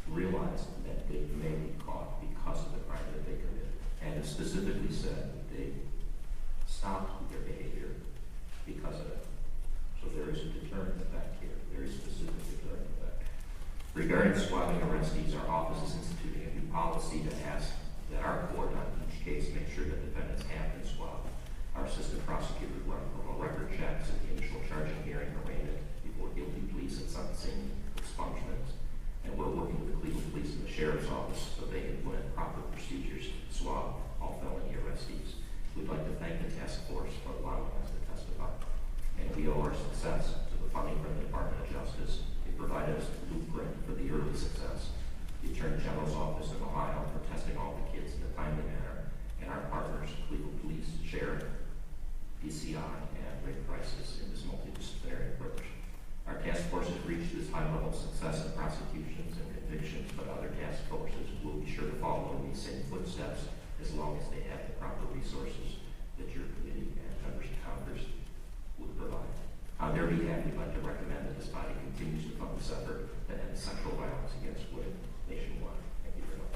realize that they may be caught because of the crime that they committed, and have specifically said that they stopped their behavior because of it. So there is a deterrent effect here, very specific deterrent effect. Regarding swabbing arrestees, our office is instituting a new policy to ask that our court on each case make sure that defendants have been swabbed. Our assistant prosecutor run criminal record checks at the initial charging hearing, arraignment before guilty pleas and sentencing expungements. And we're working with the Cleveland Police and the Sheriff's Office so they implement proper procedures to swab all felony arrestees. We'd like to thank the task force for allowing us to testify. And we owe our success to the funding from the Department of Justice. They provided us a blueprint for the early success. The Attorney General's Office in Ohio for testing all the kids in a timely manner, and our partners, Cleveland Police, Sheriff, PCI, and Ray Prices in this multidisciplinary approach. Our task force has reached this high level of success in prosecutions and convictions, but other task forces will be sure to follow in these same footsteps as long as they have the proper resources that your committee and members of Congress would provide. On their behalf, we'd like to recommend that this body continues to fund this effort that ends sexual violence against women nationwide. Thank you very much.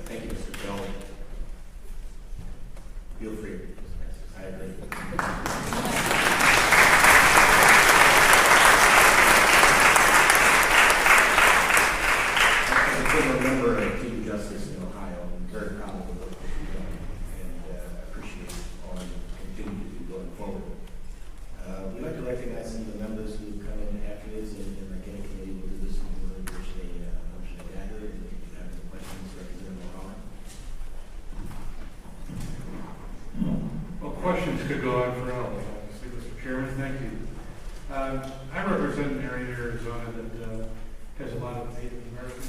Thank you, Mr. Bell. Feel free. I agree. As a former member of Chief Justice in Ohio, I'm very proud of the work that you've done and appreciate all you continue to do going forward. We'd like to recognize some of the members who come in after this, and again, committee will do this in order to push a motion to gather, and if you have any questions, Representative O'Connor. Well, questions could go on for hours, obviously, Mr. Chairman. Thank you. I represent an area in Arizona that has a lot of Native American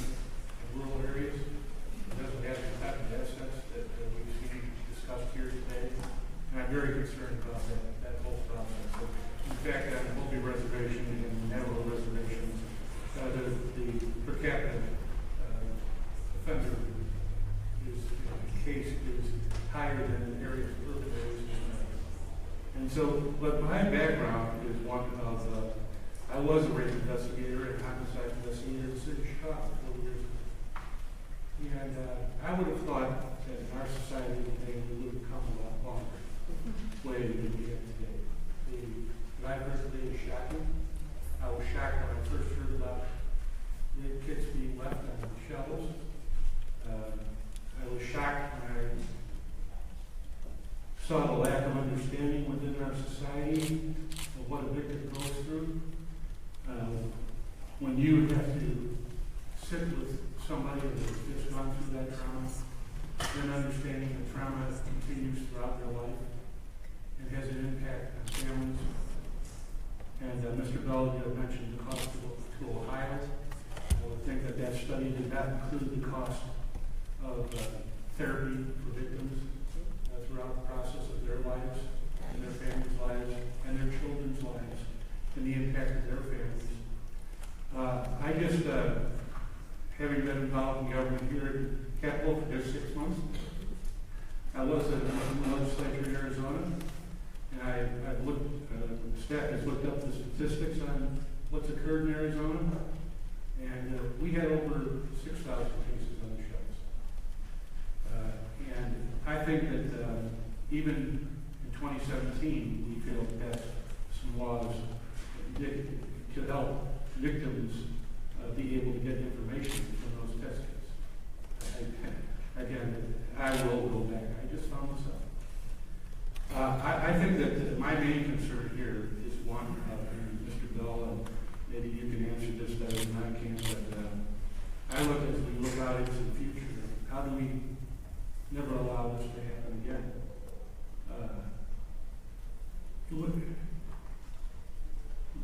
rural areas. It doesn't have the type of assets that we've seen discussed here today. And I'm very concerned about that whole process. So, in fact, on the Hopi Reservation and the Navajo Reservation, the per capita offender case is higher than in areas of urban areas. And so, but my background is one of, I was a rape investigator and homicide investigator in the city of Chicago for 4 years. And I would have thought that in our society today we would have come a lot longer way than we have today. What I heard today is shocking. I was shocked when I first heard about rape kits being left on the shelves. I was shocked when I saw the lack of understanding within our society of what a victim goes through. When you have to sit with somebody that has just gone through that trauma, then understanding the trauma continues throughout their life and has an impact on families. And Mr. Bell, you have mentioned the cost to Ohio. I would think that that study did not include the cost of therapy for victims throughout the process of their lives and their families' lives and their children's lives and the impact of their families. I just, having been involved in government here at Capitol for just 6 months, I was in the legislature in Arizona, and I've looked, staff has looked up the statistics on what's occurred in Arizona, and we had over 6,000 cases on the shelves. And I think that even in 2017, we failed to pass some laws to help victims be able to get information from those test kits. Again, I will go back. I just found this out. I think that my main concern here is one, Mr. Bell, and maybe you can answer this better than I can, but I look as we look out into the future, how do we never allow this to happen again?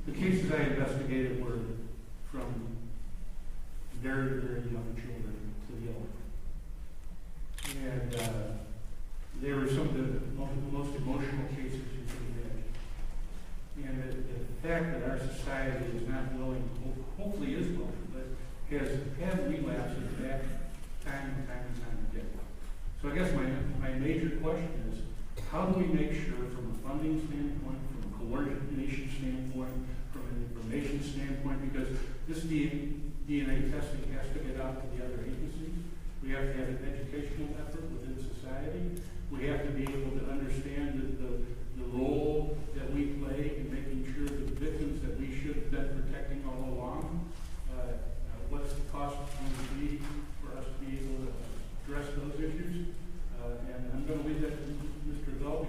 The cases I investigated were from very, very young children to the elderly. And they were some of the most emotional cases you can imagine. And the fact that our society is not willing, hopefully is willing, but has had relapses back time and time and time again. So I guess my major question is, how do we make sure from a funding standpoint, from a coordination standpoint, from an information standpoint, because this DNA testing has to get out to the other agencies. We have to have an educational effort within society. We have to be able to understand the role that we play in making sure that the victims that we should have been protecting all along, what's the cost going to be for us to be able to address those issues. And I'm going to leave that to Mr. Bell,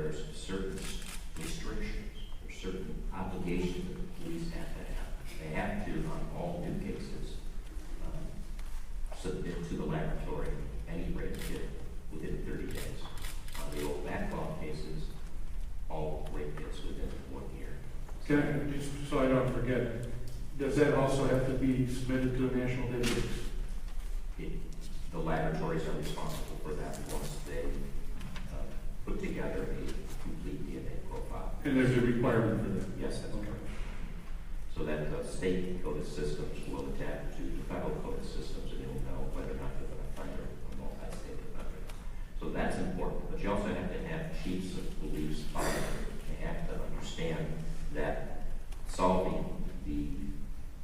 there's certain restrictions, there's certain obligations that the police have to have. They have to, on all new cases, submit to the laboratory any rape kit within 30 days. On the old backlog cases, all rape kits within 1 year. Can I, just so I don't forget, does that also have to be submitted to a national database? The laboratories are responsible for that once they put together a complete DNA profile. And there's a requirement for that? Yes, that's Okay. correct. So that the state code systems will attach to the federal code systems, and you'll know whether or not you're going to find a multi-state offender. So that's important, but you also have to have chiefs of police they have to understand that solving the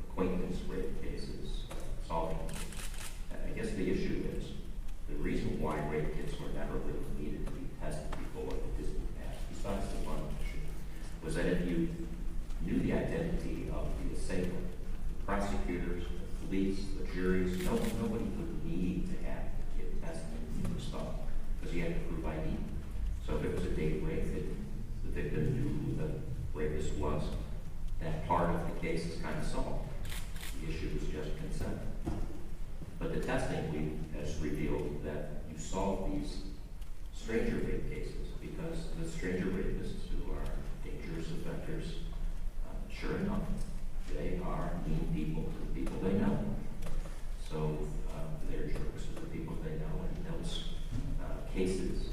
acquaintance rape cases, I guess the issue is the reason why rape kits were never really needed to be tested before the Disney past, besides the one issue, was that if you knew the identity of the assailant, the prosecutors, the police, the juries, nobody would need to have the kid tested and stuff because you had to prove ID. So if it was a date rape, the victim knew who the rapist was. That part of the case is kind of solved. The issue is just consent. But the testing has revealed that you solve these stranger rape cases because the stranger rapists who are dangerous offenders, sure enough, they are mean people to the people they know. So they're jerks to the people they know, and those cases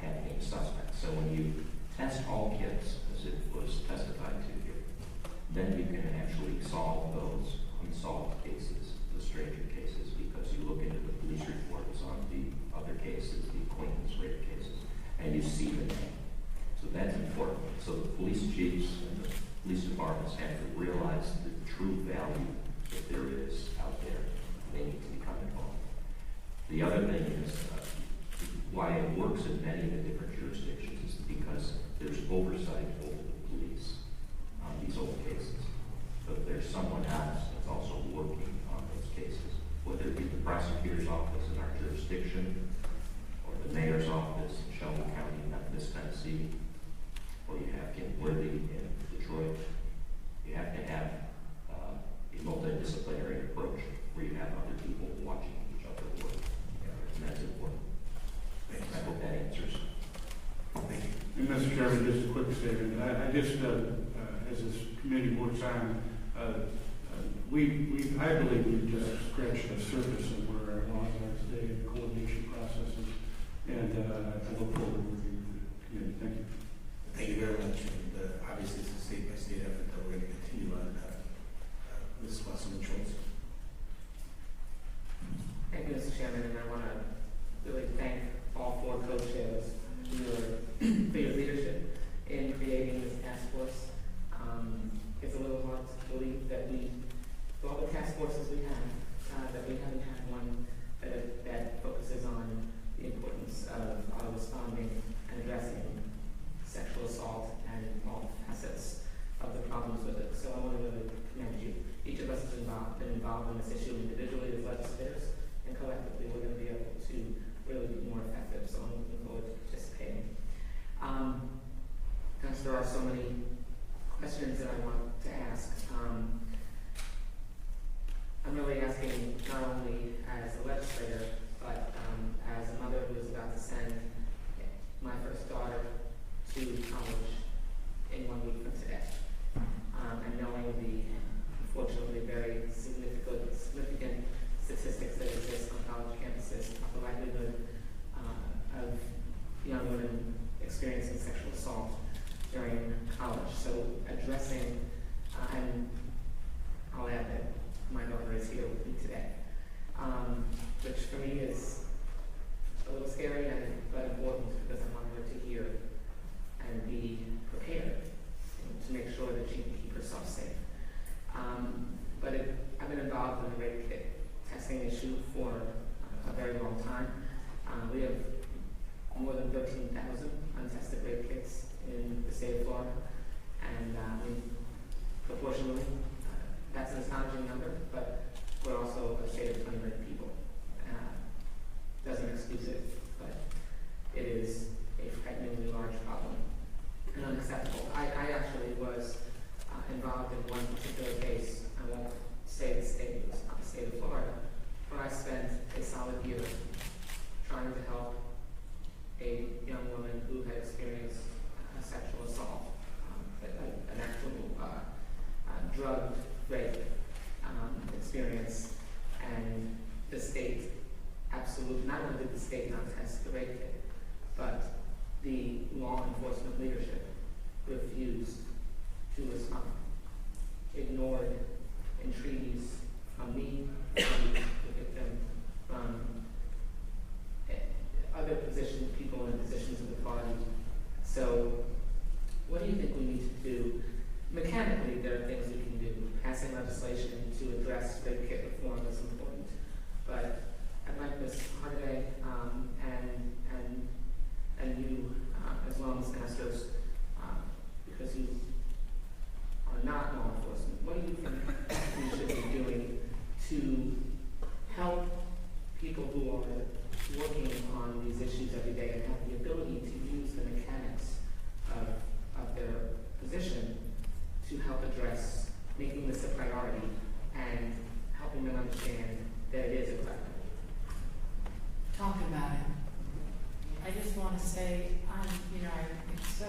have named suspects. So when you test all kits, as it was testified to here, then you can actually solve those unsolved cases, the stranger cases, because you look into the police reports on the other cases, the acquaintance rape cases, and you see the name. So that's important. So the police chiefs and the police departments have to realize the true value that there is out there. They need to become involved. The other thing is why it works in many of the different jurisdictions is because there's oversight over the police on these old cases. But there's someone else that's also working on those cases, whether it be the prosecutor's office in our jurisdiction, or the mayor's office in Shelby County, Memphis, Tennessee, or you have Kim Worthy in Detroit. You have to have a multidisciplinary approach where you have other people watching each other work. And that's important. I hope that answers. Thank you. And Mr. Chairman, just a quick statement. I just, as this committee works on, I believe we've just scratched the surface of where our laws are today and the coordination processes. And I look forward to working with the committee. Thank you. Thank you very much. And obviously, it's a state-by-state effort that we're going to continue on. Ms. Wasserman-Schultz. Thank you, Mr. Chairman, and I want to really thank all four co-chairs for your leadership in creating this task force. It's a little hard to believe that with all the task forces we have, that we haven't had one that focuses on the importance of responding and addressing sexual assault and all facets of the problems with it. So I want to really commend you. Each of us has been involved in this issue individually as legislators, and collectively we're going to be able to really be more effective. So I'm looking forward to participating. Because there are so many questions that I want to ask. I'm really asking not only as a legislator, but as a mother who is about to send my first daughter to college in 1 week from today. And knowing the, unfortunately, very significant statistics that exist on college campuses of the likelihood of young women experiencing sexual assault during college. So addressing, and I'll add that my daughter is here with me today, which for me is a little scary but important because I want her to hear and be prepared to make sure that she can keep herself safe. I've been involved in the rape kit testing issue for a very long time. We have more than 13,000 untested rape kits in the state of Florida, and proportionally, that's an astonishing number, but we're also a state of 20 million people. Doesn't excuse it, but it is a frighteningly large problem. law enforcement leadership refused to respond, ignored entreaties from me, from the victim, from other people in positions of authority. So what do you think we need to do? Mechanically, there are things we can do. Passing legislation to address Rapekit reform is important. But I'd like Ms. Hardaway and you, as well as Masters, because you are not law enforcement, what do you think we should be doing to help people who are working on these issues every day and have the ability to use the mechanics of their position to help address making this a priority and helping them understand that it is a priority? Talk about it. I just want to say, it's so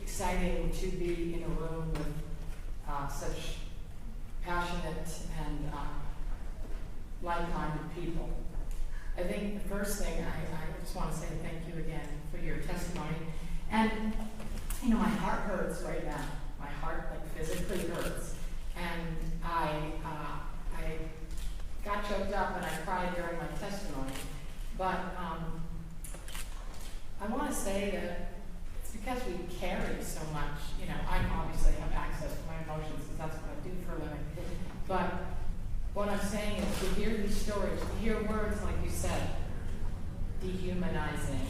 exciting to be in a room with such passionate and like-minded people. I think the first thing, I just want to say thank you again for your testimony. And, my heart hurts right now. My heart, physically hurts. And I got choked up and I cried during my testimony. But I want to say that it's because we carry so much. I obviously have access to my emotions because that's what I do for a living. But what I'm saying is to hear these stories, to hear words like you said, dehumanizing,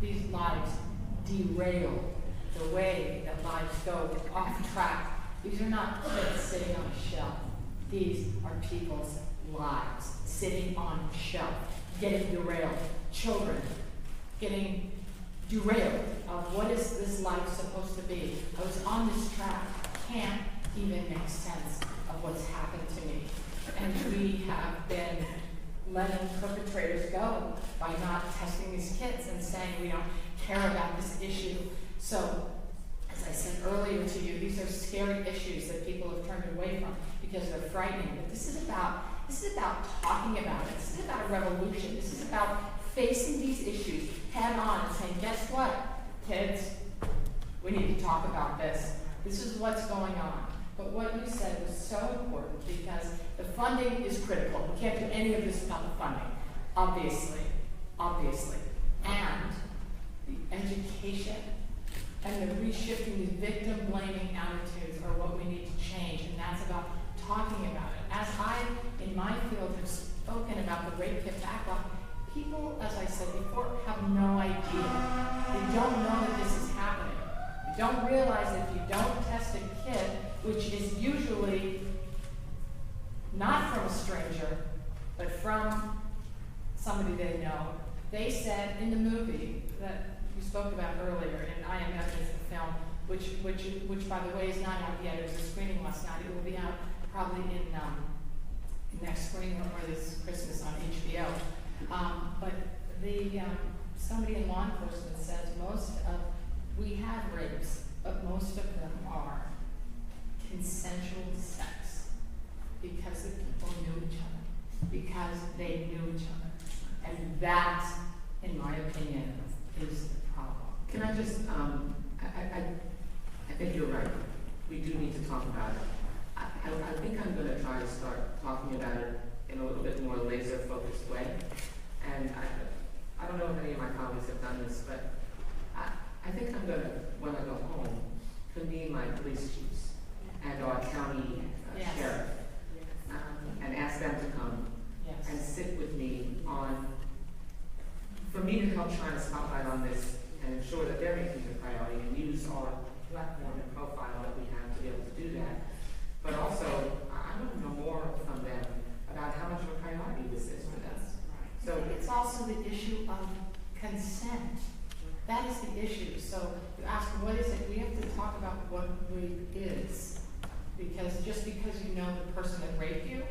these lives derail the way that lives go off track. These are not kids sitting on a shelf. These are people's lives sitting on a shelf, getting derailed. Children getting derailed of what is this life supposed to be. I was on this track. I can't even make sense of what's happened to me. And we have been letting perpetrators go by not testing these kids and saying we don't care about this issue. So, as I said earlier to you, these are scary issues that people have turned away from because they're frightening. But this is about talking about it. This is about a revolution. This is about facing these issues head on and saying, guess what, kids? We need to talk about this. This is what's going on. But what you said was so important because the funding is critical. We can't do any of this without the funding, obviously. And the education and the reshifting these victim-blaming attitudes are what we need to change, and that's about talking about it. As I, in my field, have spoken about the Rapekit backlog, people, as I said before, have no idea. They don't know that this is happening. They don't realize that if you don't test a kid, which is usually not from a stranger, but from somebody they know. They said in the movie that you spoke about earlier, and I Am Evidence, the film, which by the way is not out yet. It was a screening last night. It will be out probably in next spring or this Christmas on HBO. But somebody in law enforcement says we have rapes, but most of them are consensual sex because the people knew each other, because they knew each other. And that, in my opinion, is the problem. Can I just, I think you're right. We do need to talk about it. I think I'm going to try to start talking about it in a little bit more laser-focused way. And I don't know if any of my colleagues have done this, but I think I'm going to, when I go home, convene my police chiefs and our county sheriff and ask them to come and sit with me for me to help shine a spotlight on this and ensure that they're making it a priority and use our platform and profile that we have to be able to do that. But also, I want to know more from them about how much of a priority this is for them. So it's also the issue of consent. That is the issue. So you ask, what is it? We have to talk about what rape is. Because just because you know the person that raped you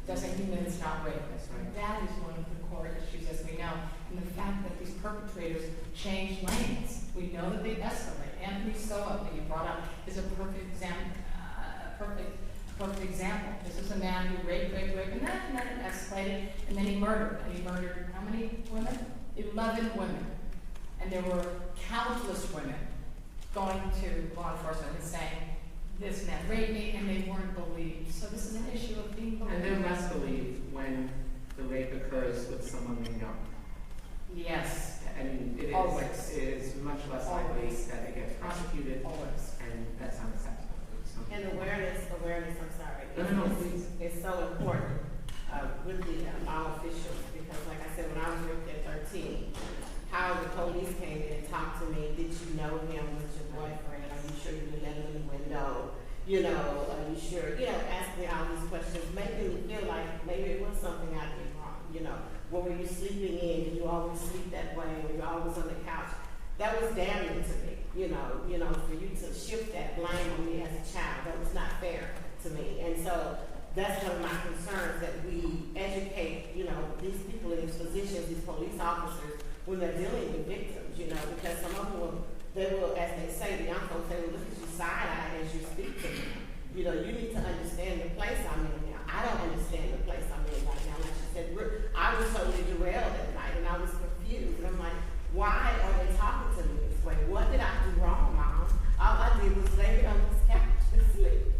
doesn't mean that it's not rape. Right? That is one of the core issues, as we know. And the fact that these perpetrators change lanes. We know that they escalate. Anthony Soa, that you brought up, is a perfect example. Perfect example. This is a man who raped, and then it escalated, and then he murdered. And he murdered how many women? 11 women. And there were countless women going to law enforcement and saying, this man raped me, and they weren't believed. So this is an issue of being believed. And they're less believed when the rape occurs with someone they know. Yes. And it Always. is much less likely Always. that it gets prosecuted, Always. and that's unacceptable. So, And awareness, I'm sorry. No, please. It's so important with the law officials, because like I said, when I was raped at 13, how the police came in and talked to me, did you know him, was your boyfriend, are you sure you didn't let him in the window, you know, are you sure, ask me all these questions, making me feel like maybe it was something I did wrong, what were you sleeping in, did you always sleep that way, were you always on the couch? That was damning to me, for you to shift that blame on me as a child, that was not fair to me. And so that's one of my concerns, that we educate, these people in these positions, these police officers, when they're dealing with victims, because some of them they will, as they say, the young folks, they will look at you side-eye as you speak to them. You need to understand the place I'm in now. I don't understand the place I'm in right now. Like she said, I was totally derailed at night, and I was confused. And I'm like, why are they talking to me this way? What did I do wrong, Mom? All I did was lay on this couch and sleep.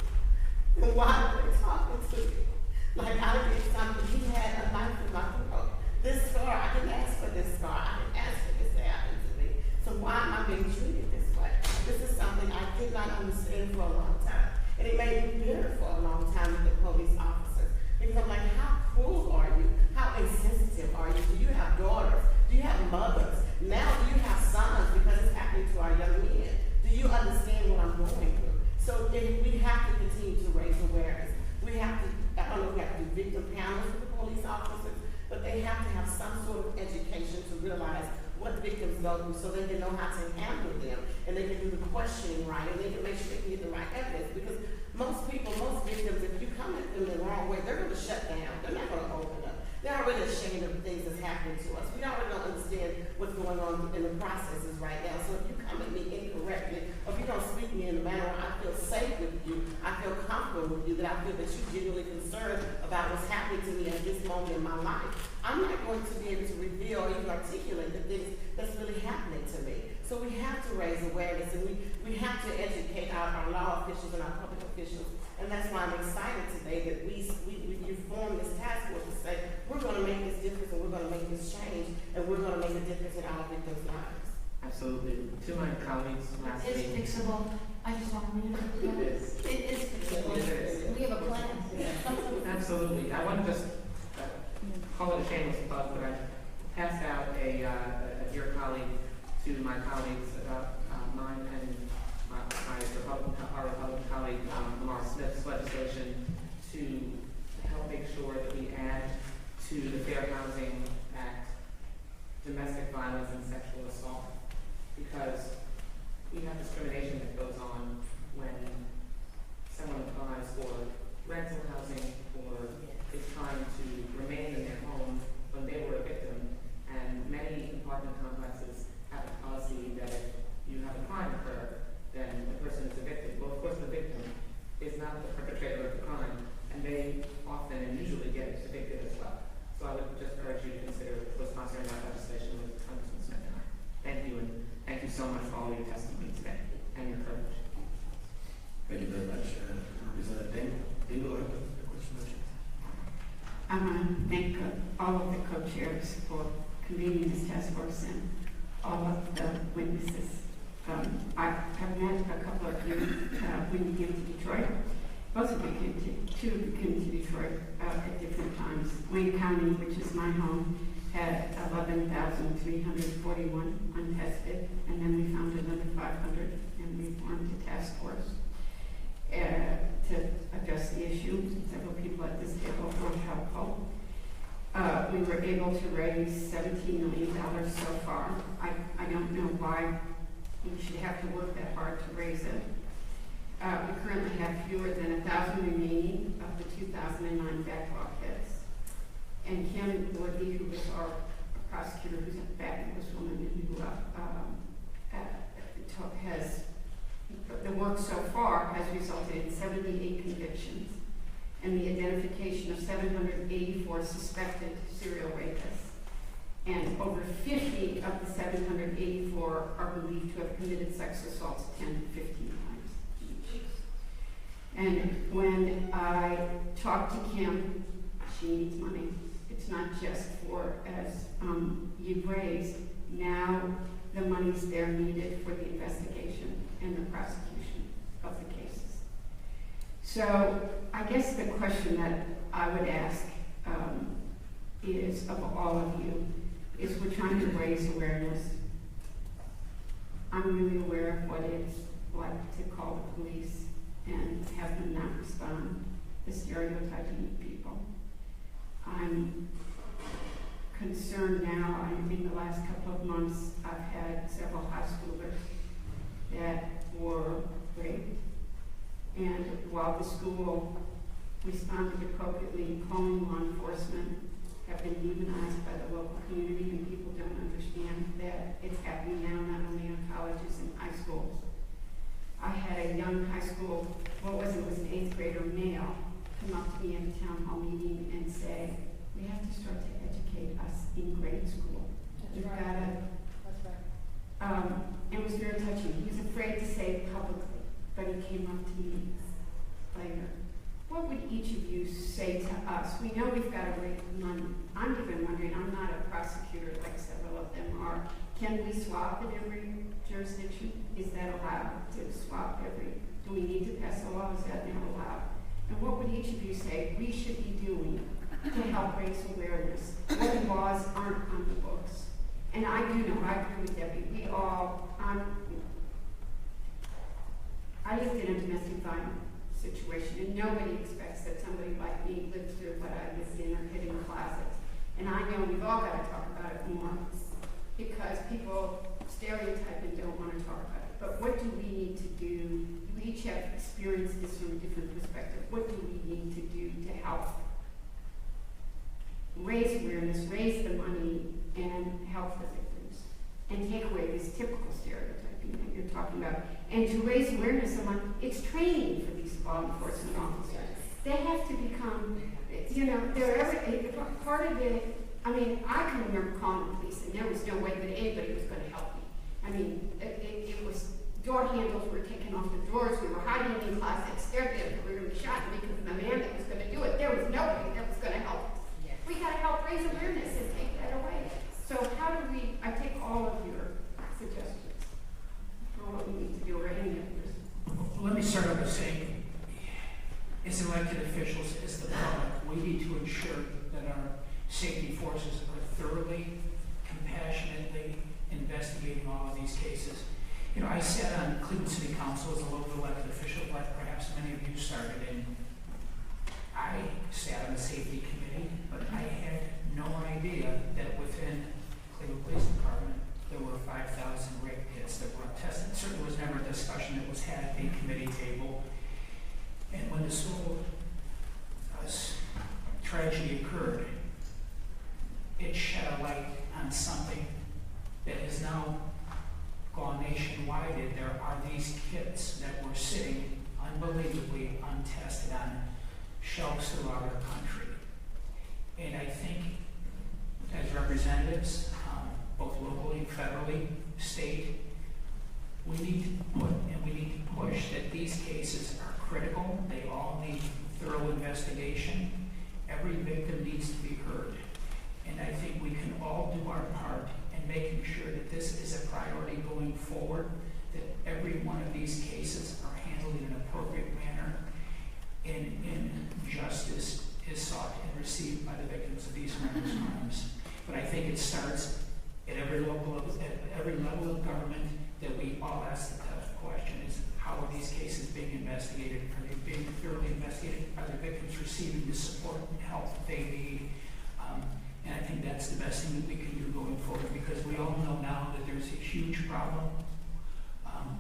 And why are they talking to me? Like I did something. He had a knife in my throat. This scar, I didn't ask for this scar. I didn't ask for this to happen to me. So why am I being treated this way? This is something I did not understand for a long time. And it made me bitter for a long time with the police officers. Because I'm like, how cruel are you? How insensitive are you? Do you have daughters? Do you have mothers? Now do you have sons, because it's happening to our young men? Do you understand what I'm going through? So we have to continue to raise awareness. We have to, I don't know if we have to do victim panels with the police officers, but they have to have some sort of education to realize what victims go through, so they can know how to handle them, and they can do the questioning right, and they can make sure they can get the right evidence. Because most victims, if you come at them the wrong way, they're going to shut down. They're not going to open up. They're already ashamed of the things that's happening to us. We already don't understand what's going on in the processes right now. So if you come at me incorrectly, or if you don't speak to me in a manner where I feel safe with you, I feel comfortable with you, that I feel that you're genuinely concerned about what's happening to me at this moment in my life, I'm not going to be able to reveal or even articulate the things that's really happening to me. So we have to raise awareness, and we have to educate our law officials and our public officials. And that's why I'm excited today that you form this task force to say, we're going to make this difference, and we're going to make this change, and we're going to make a difference in our victims' lives. absolutely. To my colleagues last It's week. fixable. I just want to read it. It is. It is fixable. It is. We have a plan. Absolutely. I want to just call it a shameless plug, but I passed out a dear colleague to my colleagues about mine and our Republican colleague, Lamar Smith's legislation to help make sure that we add to the Fair Housing Act domestic violence and sexual assault, because we have discrimination that goes on when someone applies for rental housing or is trying to remain in their home when they were a victim. And many apartment complexes have a policy that if you have a crime occur, then the person is a victim. Well, of course, the victim is not the perpetrator of the crime, and they often and usually get evicted as well. So I would just urge you to consider co-sponsoring that legislation with Congressman Smith and I. Thank you, and thank you so much for all your testimony today and your courage. Thank you very much. Representative Dingle, a question. I want to thank all of the co-chairs for convening this task force and all of the witnesses. I've met a couple of you when you came to Detroit. Both of you two of you came to Detroit at different times. Wayne County, which is my home, had 11,341 untested, and then we found another 500, and we formed a task force to address the issue. Several people at this table were helpful. We were able to raise $17 million so far. I don't know why we should have to work that hard to raise it. We currently have fewer than 1,000 remaining of the 2009 backlog hits. And Kim Woodley, who was our prosecutor, who's a fabulous woman, who has, the work so far has resulted in 78 convictions and the identification of 784 suspected serial rapists. and over 50 of the 784 are believed to have committed sex assaults 10 to 15 times each. And when I talked to Kim, she needs money. It's not just for, as you've raised, now the money's there needed for the investigation and the prosecution of the cases. So I guess the question that I would ask is of all of you, is we're trying to raise awareness. I'm really aware of what it's like to call the police and have them not respond, the stereotyping of people. I'm concerned now. In the last couple of months, I've had several high schoolers that were raped. And while the school responded appropriately, calling law enforcement, have been demonized by the local community, and people don't understand that it's happening now not only in colleges and high schools. I had a young high school, it was an 8th grader male, come up to me at a town hall meeting and say, we have to start to educate us in grade school. We've gotta, That's right. it was very touching. He was afraid to say it publicly, but he came up to me later. What would each of you say to us? We know we've got to raise money. I'm even wondering, I'm not a prosecutor like several of them are. Can we swap in every jurisdiction? Is that allowed to swap every? Do we need to pass a law? Is that now allowed? And what would each of you say we should be doing to help raise awareness? What laws aren't on the books? And I do know, I agree with Debbie, we all, I lived in a domestic violence situation, and nobody expects that somebody like me lives through what I lived in or hid in closets. And I know we've all got to talk about it more because people stereotype and don't want to talk about it. But what do we need to do? We each have experienced this from a different perspective. What do we need to do to help raise awareness, raise the money, and help the victims, and take away this typical stereotyping that you're talking about, and to raise awareness among, it's training for these law enforcement officers. They have to become, part of it. I mean, I can remember calling the police, and there was no way that anybody was going to help me. I mean, it was door handles were taken off the doors, we were hiding in closets, we were going to be shot because of the man that was going to do it. There was nobody that was going to help us. We got to help raise awareness and take that away. So how do we, I take all of your suggestions for what we need to do, or any of yours. Let me start out by saying, as elected officials, as the public, we need to ensure that our safety forces are thoroughly, compassionately investigating all of these cases. You know, I sat on Cleveland City Council as a local elected official, like perhaps many of you started, and I sat on the safety committee, but I had no idea that within Cleveland Police Department there were 5,000 rape kits that were untested. It certainly was never a discussion that was had at the committee table. And when this whole tragedy occurred, it shed a light on something that has now gone nationwide. And there are these kits that were sitting unbelievably untested on shelves throughout our country. And I think as representatives, both locally and federally, state, we need to put and we need to push that these cases are critical. They all need thorough investigation. Every victim needs to be heard. And I think we can all do our part in making sure that this is a priority going forward, that every one of these cases are handled in an appropriate manner, and justice is sought and received by the victims of these horrendous crimes. But I think it starts at every level of government, that we all ask the tough question is, how are these cases being investigated? Are they being thoroughly investigated? Are the victims receiving the support and help that they need? And I think that's the best thing that we can do going forward, because we all know now that there's a huge problem.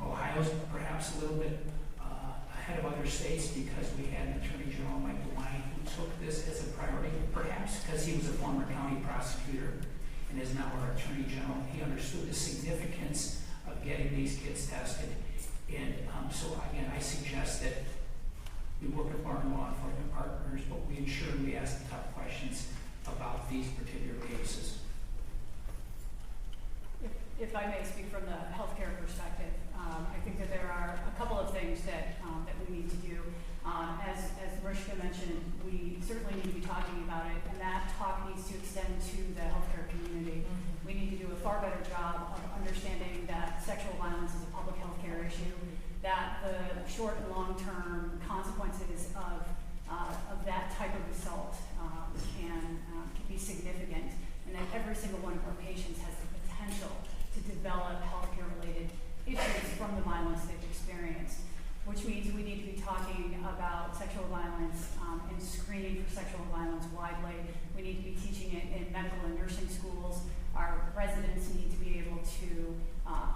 Ohio's perhaps a little bit ahead of other states because we had an Attorney General, Mike DeWine, who took this as a priority, perhaps because he was a former county prosecutor and is now our Attorney General. He understood the significance of getting these kids tested. And so again, I suggest that we work with our law enforcement partners, but we ensure we ask the tough questions about these particular cases. if I may speak from the healthcare perspective, I think that there are a couple of things that we need to do. As Mariska mentioned, we certainly need to be talking about it, and that talk needs to extend to the healthcare community. We need to do a far better job of understanding that sexual violence is a public health care issue, that the short and long-term consequences of that type of assault can be significant, and that every single one of our patients has the potential to develop healthcare-related issues from the violence they've experienced, which means we need to be talking about sexual violence and screening for sexual violence widely. We need to be teaching it in medical and nursing schools. Our residents need to be able to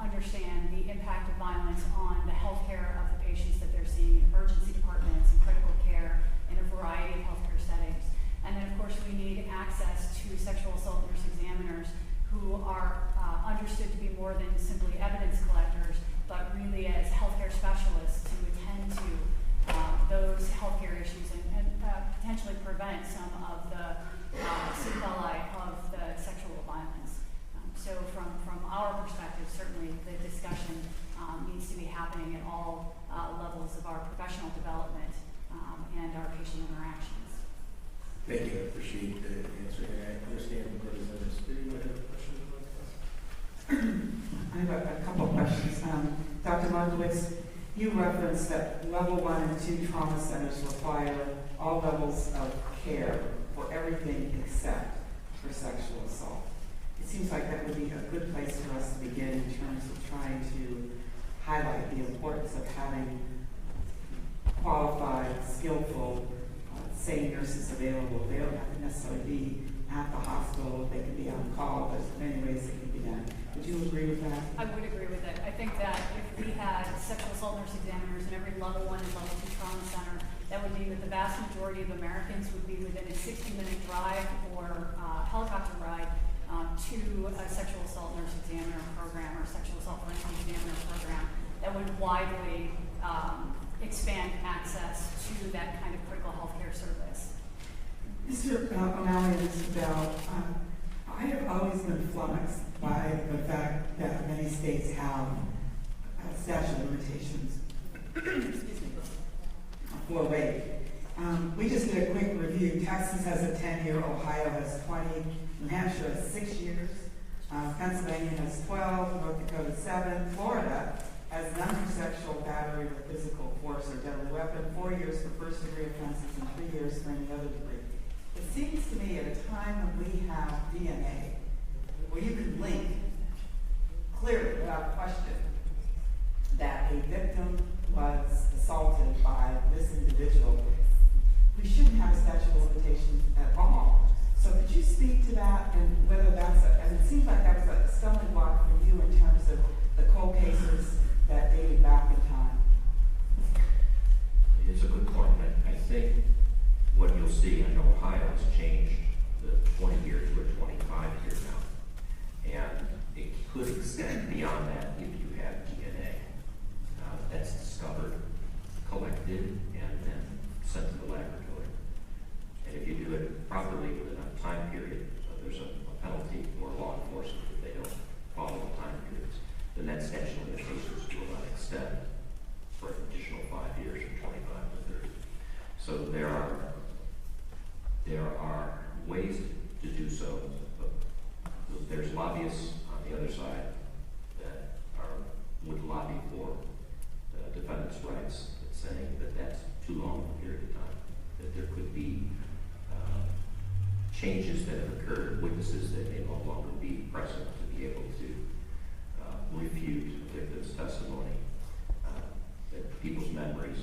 understand the impact of violence on the healthcare of the patients that they're seeing in emergency departments and critical care in a variety of healthcare settings. And then, of course, we need access to sexual assault nurse examiners who are understood to be more than simply evidence collectors, but really as healthcare specialists to attend to those healthcare issues and potentially prevent some of the sequelae of the sexual violence. So from our perspective, certainly the discussion needs to be happening at all levels of our professional development and our patient interactions. Thank you. I appreciate the answer. And I understand Representative Spear, you might have a question about that? I have a couple of questions. Dr. Markowitz, you referenced that level 1 and 2 trauma centers require all levels of care for everything except for sexual assault. It seems like that would be a good place for us to begin in terms of trying to highlight the importance of having qualified, skillful, sane nurses available. They don't have to necessarily be at the hospital. They can be on call. There's many ways it can be done. Would you agree with that? I would agree with it. I think that if we had sexual assault nurse examiners in every level 1 and level 2 trauma center, that would mean that the vast majority of Americans would be within a 60-minute drive or helicopter ride to a sexual assault nurse examiner program or sexual assault forensic examiner program that would widely expand access to that kind of critical healthcare service. Mr. O'Malley and Mr. Bell, I have always been flummoxed by the fact that many states have statute of limitations for rape. We just did a quick review. Texas has a 10-year, Ohio has 20, New Hampshire has 6 years, Pennsylvania has 12, North Dakota 7, Florida has none for sexual battery with physical force or deadly weapon, 4 years for first-degree offenses, and 3 years for any other degree. It seems to me at a time when we have DNA, where you can link clearly, without question, that a victim was assaulted by this individual, we shouldn't have a statute of limitations at all. So could you speak to that and whether that's and it seems like that was a stumbling block for you in terms of the cold cases that dated back in time? It's a good point. I think what you'll see in Ohio has changed the 20-year to a 25-year now. And it could extend beyond that if you have DNA that's discovered, collected, and then sent to the laboratory. And if you do it properly within a time period, there's a penalty for law enforcement if they don't follow the time periods. Then that statute of limitations will not extend for an additional 5 years from 25 to 30. So there are ways to do so, but there's lobbyists on the other side that would lobby for defendants' rights, saying that that's too long a period of time, that there could be changes that have occurred, witnesses that may no longer be present to be able to refute a victim's testimony, that people's memories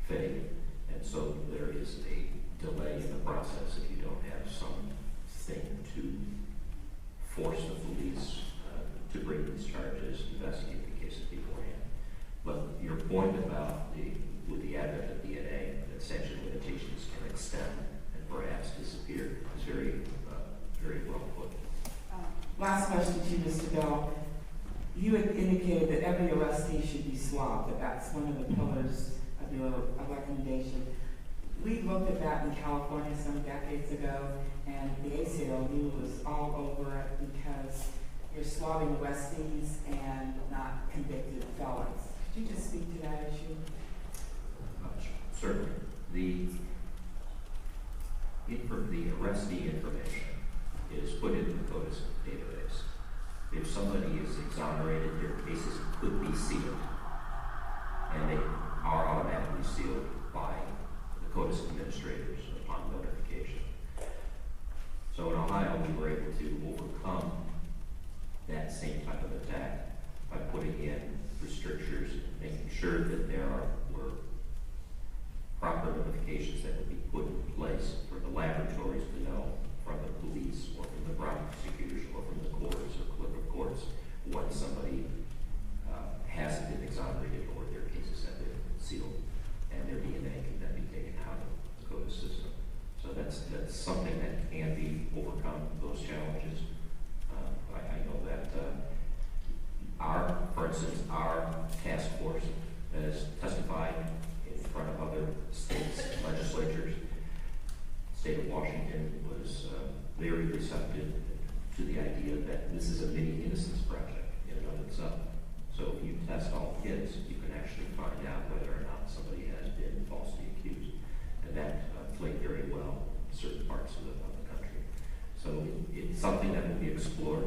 fade, and so there is a delay in the process if you don't have something to force the police to bring these charges, investigate the cases beforehand. But your point about with the advent of DNA, that statute of limitations can extend and perhaps disappear is very well put. Last question to you, Mr. Bell. You had indicated that every arrestee should be swabbed, that that's one of the pillars of your recommendation. We looked at that in California some decades ago, and the ACLU was all over it because you're slaughtering Westies and not convicted felons. Could you just speak to that issue? Certainly. The arrestee information is put into the CODIS database. If somebody is exonerated, their cases could be sealed, and they are automatically sealed by the CODIS administrators upon notification. So in Ohio, we were able to overcome that same type of attack by putting in restrictors, making sure that there were proper notifications that would be put in place for the laboratories to know from the police or from the prosecutors or from the courts or clerk of courts when somebody hasn't been exonerated or their cases have been sealed and their DNA can then be taken out of the CODIS system. So that's something that can be overcome, those challenges. I know that for instance, our task force has testified in front of other states' legislatures. The state of Washington was very receptive to the idea that this is a mini innocence project in and of itself. So if you test all kids, you can actually find out whether or not somebody has been falsely accused. And that played very well in certain parts of the country. So it's something that will be explored.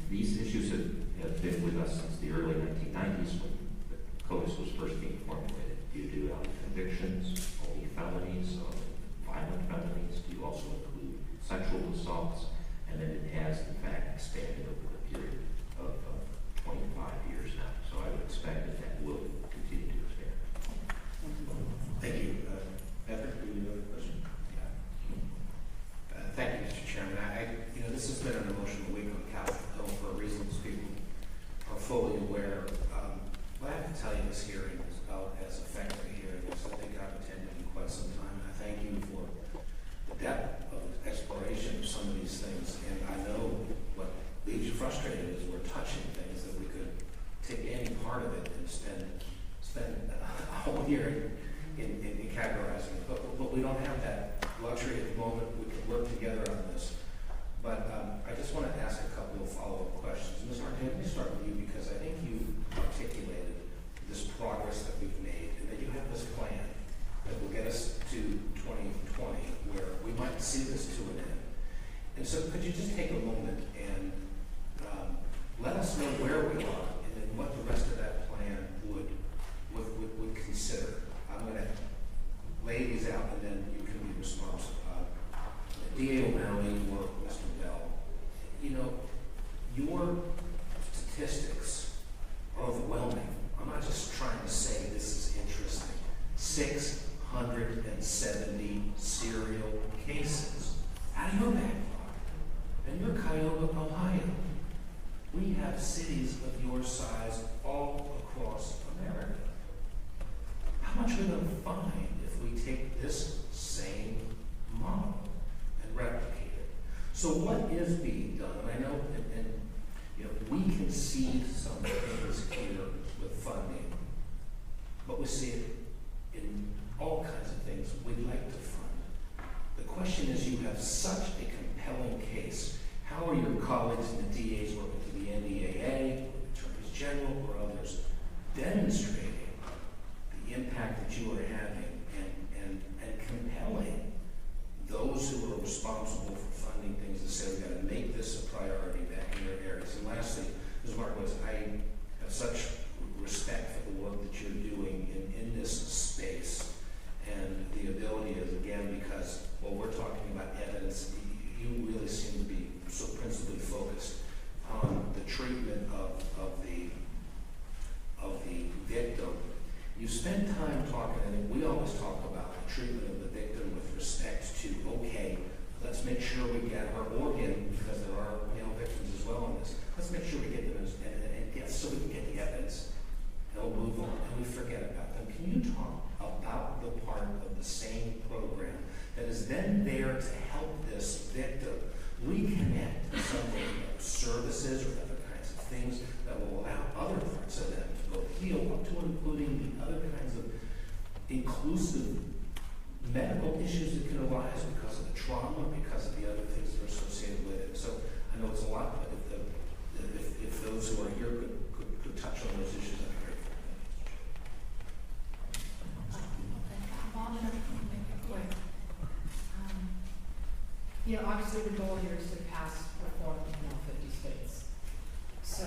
These issues have been with us since the early 1990s when the CODIS was first being formulated. Do you do convictions, only felonies, violent felonies? Do you also include sexual assaults? And then it has, in fact, expanded over the period of 25 years now. So I would expect that will continue to expand. Thank you. Patrick, do you have a question? Thank you, Mr. Chairman. This has been an emotional week on Capitol Hill for reasons people are fully aware. But I have to tell you, this hearing is about as effective a hearing as I think I've attended in quite some time. And I thank you for the depth of exploration of some of these things. And I know what leaves you frustrated is we're touching things that we could take any part of it and spend a whole year in categorizing. But we don't have that luxury at the moment. We can work together on this. But I just want to ask a couple of follow-up questions. Ms. Martin, let me start with you because I think you articulated this progress that we've made and that you have this plan that will get us to 2020 where we might see this to an end. And so could you just take a moment and let us know where we are and then what the rest of that plan would consider? I'm going to lay these out and then you can be responsive. D.A. O'Malley or Mr. Bell, your statistics are overwhelming. I'm not just trying to say this is interesting. 670 serial cases out of your backlog. And you're Cuyahoga, Ohio. We have cities of your size all across America. How much are we going to find if we take this same model and replicate it? So what is being done? And I know, we can see some things here with funding, but we see it in all kinds of things we'd like to fund. The question is, you have such a compelling case. How are your colleagues in the DAs working to the NDAA, or the Attorneys General, or others demonstrating the impact that you are having and compelling those who are responsible for funding things to say we've got to make this a priority back in their areas? And lastly, Ms. Markowitz, I have such respect for the work that you're doing in this space and the ability is, again, because while we're talking about evidence, you really seem to be so principally focused on the treatment of the victim. You spend time talking, and we always talk about the treatment of the victim with respect to, okay, let's make sure we get our organ, because there are male victims as well in this. Let's make sure we get them and get so we can get the evidence. And we'll move on, and we forget about them. Can you talk about the part of the same program that is then there to help this victim reconnect to something like services or other kinds of things that will allow other parts of them to go heal, up to and including the other kinds of inclusive medical issues that can arise because of the trauma, because of the other things that are associated with it. So I know it's a lot, but if the if those who are here could touch on those issues, that'd be great. Bob, and I'll make it quick. You know, obviously the goal here is to pass reform in all 50 states. So,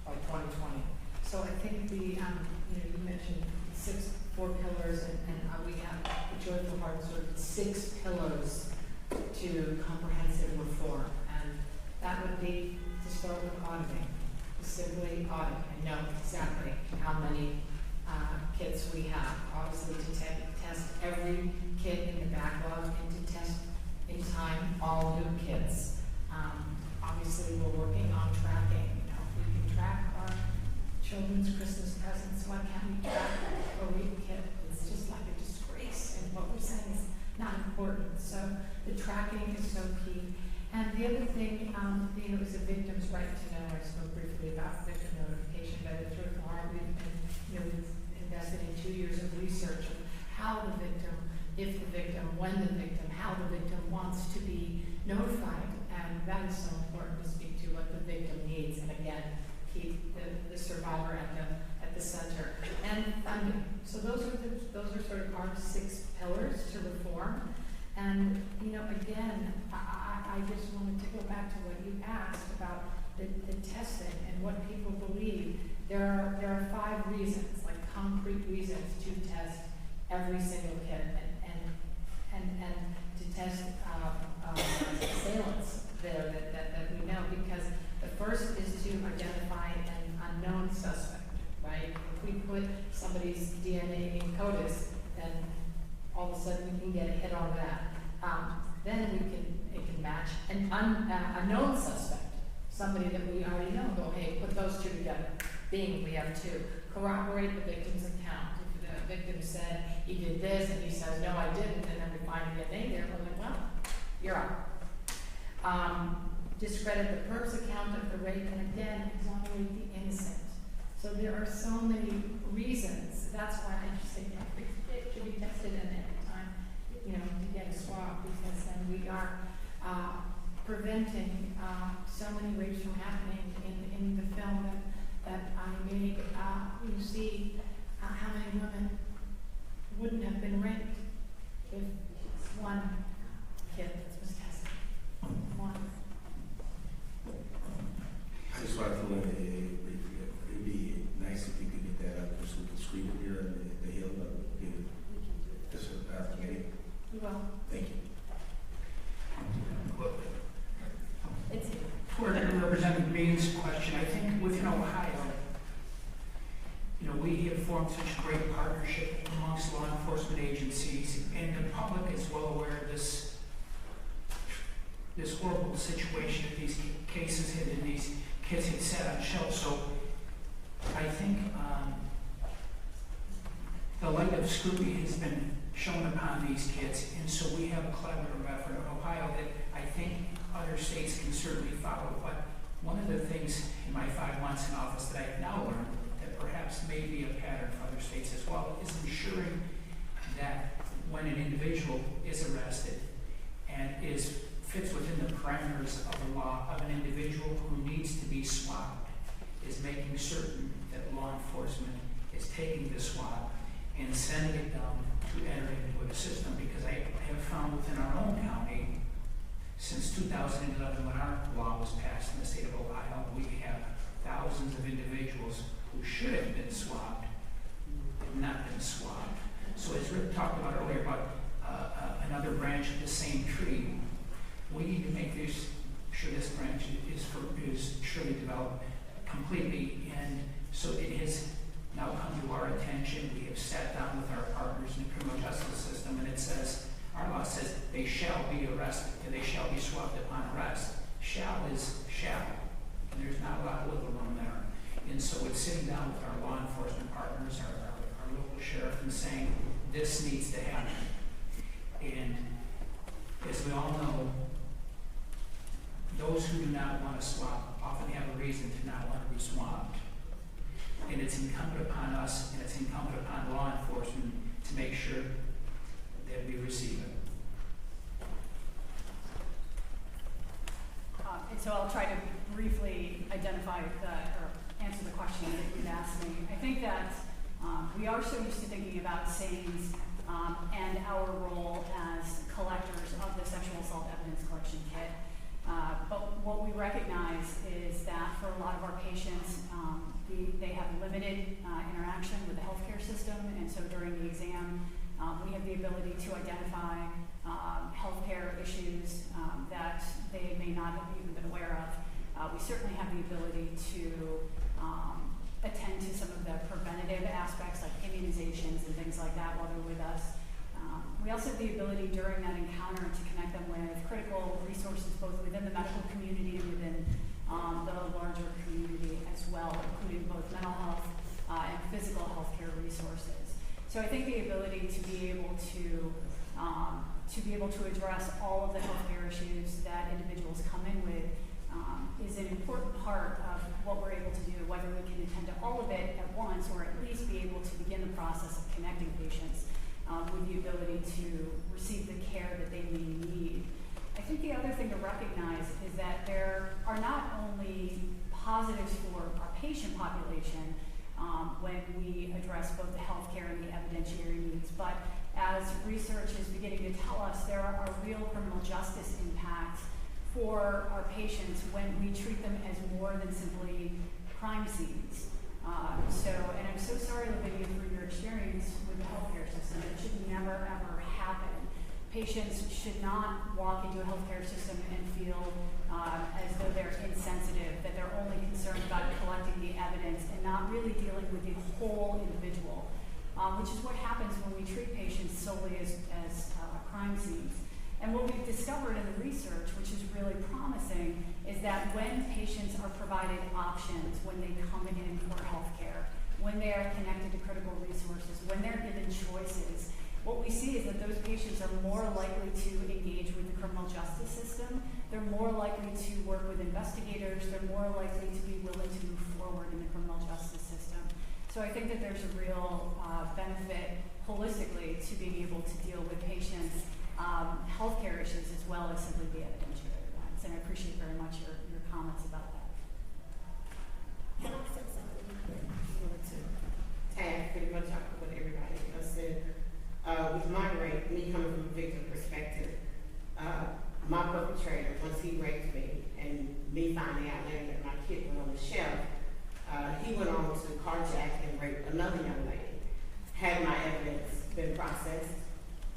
by 2020. So I think the, you know, you mentioned 4 pillars, and we have the Joyful Heart sort of 6 pillars to comprehensive reform. And that would be to start with auditing, to simply audit and know exactly how many kits we have. Obviously to test every kit in the backlog and to test in time all new kits. Obviously we're working on tracking. You know, we can track our children's Christmas presents. Why can't we track a read kit? It's just like a disgrace, and what we're saying is not important. So the tracking is so key. And the other thing, you know, is a victim's right to know. I spoke briefly about victim notification, but at Joyful Heart, we've been, you know, we've invested in 2 years of research of how the victim, if the victim, when the victim, how the victim wants to be notified. And that is so important to speak to what the victim needs. And again, keep the survivor at the center. And funding. So those are sort of our 6 pillars to reform. And, you know, again, I just wanted to go back to what you asked about the testing and what people believe. There are 5 reasons, like concrete reasons, to test every single kid and to test assailants there that we know, because the first is to identify an unknown suspect, right? If we put somebody's DNA in CODIS, then all of a sudden we can get a hit on that. Then it can match an unknown suspect, somebody that we already know. Go, hey, put those 2 together. Bing, we have 2. Corroborate the victim's account. If the victim said he did this and he says, no, I didn't, and then we find DNA there, we're like, well, you're out. Discredit the perp's account of the rape, and again, exonerate the innocent. So there are so many reasons. That's why I just think it should be tested, and every time, you know, to get a swab, because then we are preventing so many rapes from happening. In the film that I made, you see how many women wouldn't have been raped if one kid was tested. One. I just wanted to let it'd be nice if you could get that up, just we could screen it here and the Hill, just after meeting. Well, Thank you. it's For Representative Bain's question, I think within Ohio, you know, we have formed such a great partnership amongst law enforcement agencies, and the public is well aware of this horrible situation that these cases had and these kids had sat on shelves. So I think the light of scrutiny has been shown upon these kids, and so we have a collaborative effort in Ohio that I think other states can certainly follow. But one of the things in my 5 months in office that I've now learned that perhaps may be a pattern for other states as well is ensuring that when an individual is arrested and fits within the parameters of the law of an individual who needs to be swabbed, is making certain that law enforcement is taking the swab and sending it down to enter into the system. Because I have found within our own county, since 2011 when our law was passed in the state of Ohio, we have thousands of individuals who should have been swabbed, have not been swabbed. So as Rick talked about earlier about another branch of the same tree, we need to make sure this branch is surely developed completely. And so it has now come to our attention. We have sat down with our partners in the criminal justice system, and it says, our law says they shall be arrested and they shall be swabbed upon arrest. Shall is shall, and there's not a lot of wiggle room there. And so it's sitting down with our law enforcement partners, our local sheriff, and saying, this needs to happen. And as we all know, those who do not want to swab often have a reason to not want to be swabbed. And it's incumbent upon us, and it's incumbent upon law enforcement to make sure that we receive it. And so I'll try to briefly identify or answer the question that you've asked me. I think that we are so used to thinking about SANES and our role as collectors of the sexual assault evidence collection kit. But what we recognize is that for a lot of our patients, they have limited interaction with the healthcare system, and so during the exam, we have the ability to identify healthcare issues that they may not have even been aware of. We certainly have the ability to attend to some of the preventative aspects like immunizations and things like that while they're with us. We also have the ability during that encounter to connect them with critical resources both within the medical community and within the larger community as well, including both mental health and physical health care resources. So I think the ability to be able to address all of the healthcare issues that individuals come in with is an important part of what we're able to do, whether we can attend to all of it at once or at least be able to begin the process of connecting patients with the ability to receive the care that they may need. I think the other thing to recognize is that there are not only positives for our patient population when we address both the healthcare and the evidentiary needs, but as research is beginning to tell us, there are real criminal justice impacts for our patients when we treat them as more than simply crime scenes. And I'm so sorry, Lavinia, for your experience with the healthcare system. It should never, ever happen. Patients should not walk into a healthcare system and feel as though they're insensitive, that they're only concerned about collecting the evidence and not really dealing with the whole individual, which is what happens when we treat patients solely as crime scenes. And what we've discovered in the research, which is really promising, is that when patients are provided options, when they come in for health care, when they are connected to critical resources, when they're given choices, what we see is that those patients are more likely to engage with the criminal justice system, they're more likely to work with investigators, they're more likely to be willing to move forward in the criminal justice system. So I think that there's a real benefit holistically to being able to deal with patients' healthcare issues as well as simply the evidentiary ones. And I appreciate very much your comments about that. Can I say something? To tag pretty much off of what everybody else said. With my rape, me coming from a victim perspective, my perpetrator, once he raped me and me finding out later that my kid went on the shelf, he went on to carjack and rape another young lady. Had my evidence been processed,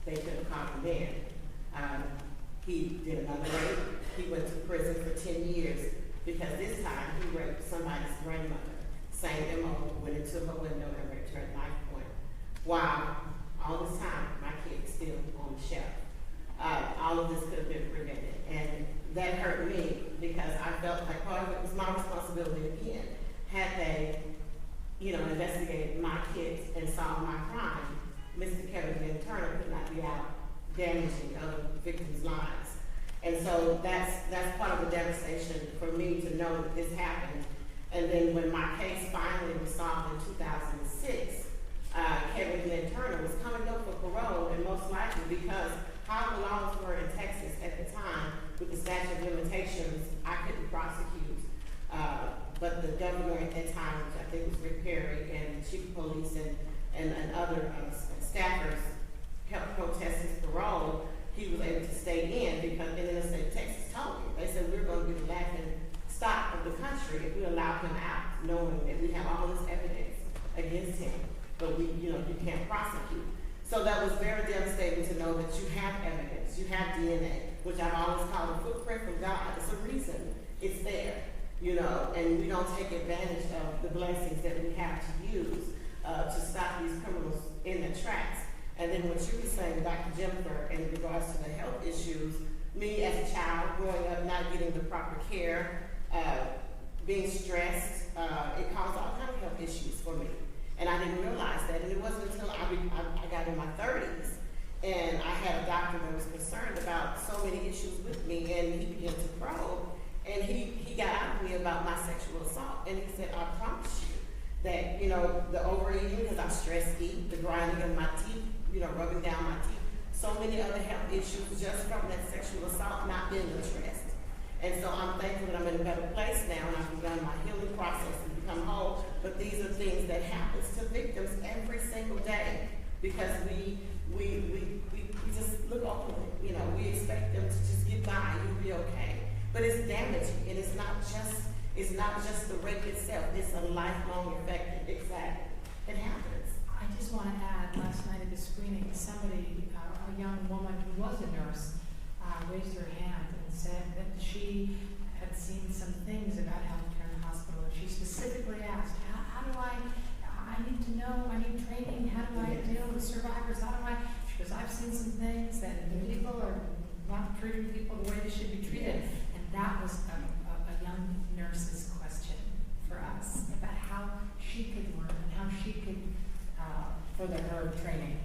they could have caught him then. He did another rape. He went to prison for 10 years because this time he raped somebody's grandmother. Same MO, went into her window and raped her at knife point. Wow, all this time, my kid's still on the shelf. All of this could have been prevented. And that hurt me because I felt like part of it was my responsibility again. Had they, investigated my kids and saw my crime, Mr. Kevin Lynn Turner could not be out damaging other victims' lives. And so that's part of the devastation for me to know that this happened. And then when my case finally was solved in 2006, Kevin Lynn Turner was coming up for parole, and most likely because how the laws were in Texas at the time with the statute of limitations, I couldn't prosecute. But the governor at that time, which I think was Rick Perry, and the chief of police and other staffers helped protest his parole, he was able to stay in because in the state of Texas told me, they said we're going to be the laughing stock of the country if we allow him out, knowing that we have all this evidence against him, but you can't prosecute. So that was very devastating to know that you have evidence, you have DNA, which I've always called a footprint from God. It's a reason it's there, and we don't take advantage of the blessings that we have to use to stop these criminals in their tracks. And then what you were saying, Dr. Jennifer, in regards to the health issues, me as a child growing up, not getting the proper care, being stressed, it caused all kinds of health issues for me. And I didn't realize that. And it wasn't until I got in my 30s and I had a doctor that was concerned about so many issues with me, and he began to probe. And he got out of me about my sexual assault. And he said, I promise you that, the overeating, because I stress eat, the grinding of my teeth, rubbing down my teeth, so many other health issues just from that sexual assault not being addressed. And so I'm thankful that I'm in a better place now, and I've begun my healing process and become whole. But these are things that happens to victims every single day, because we just look over it. You know, we expect them to just get by, you'll be okay. But it's damaging, and it's not just the rape itself, it's a lifelong effect. Exactly. It happens. I just want to add, last night at the screening, somebody, a young woman who was a nurse, raised her hand and said that she had seen some things about healthcare in the hospital. And she specifically asked, how do I need to know, I need training, how do I deal with survivors, she goes, I've seen some things that the people are not treating people the way they should be treated. And that was a young nurse's question for us, about how she could learn and how she could further her training.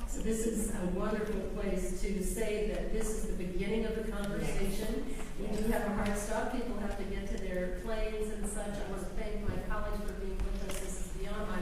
So this is a wonderful place to say that this is the beginning of the conversation. We do have a hard stop. People have to get to their planes and such. I want to thank my colleagues for being with us. This is beyond my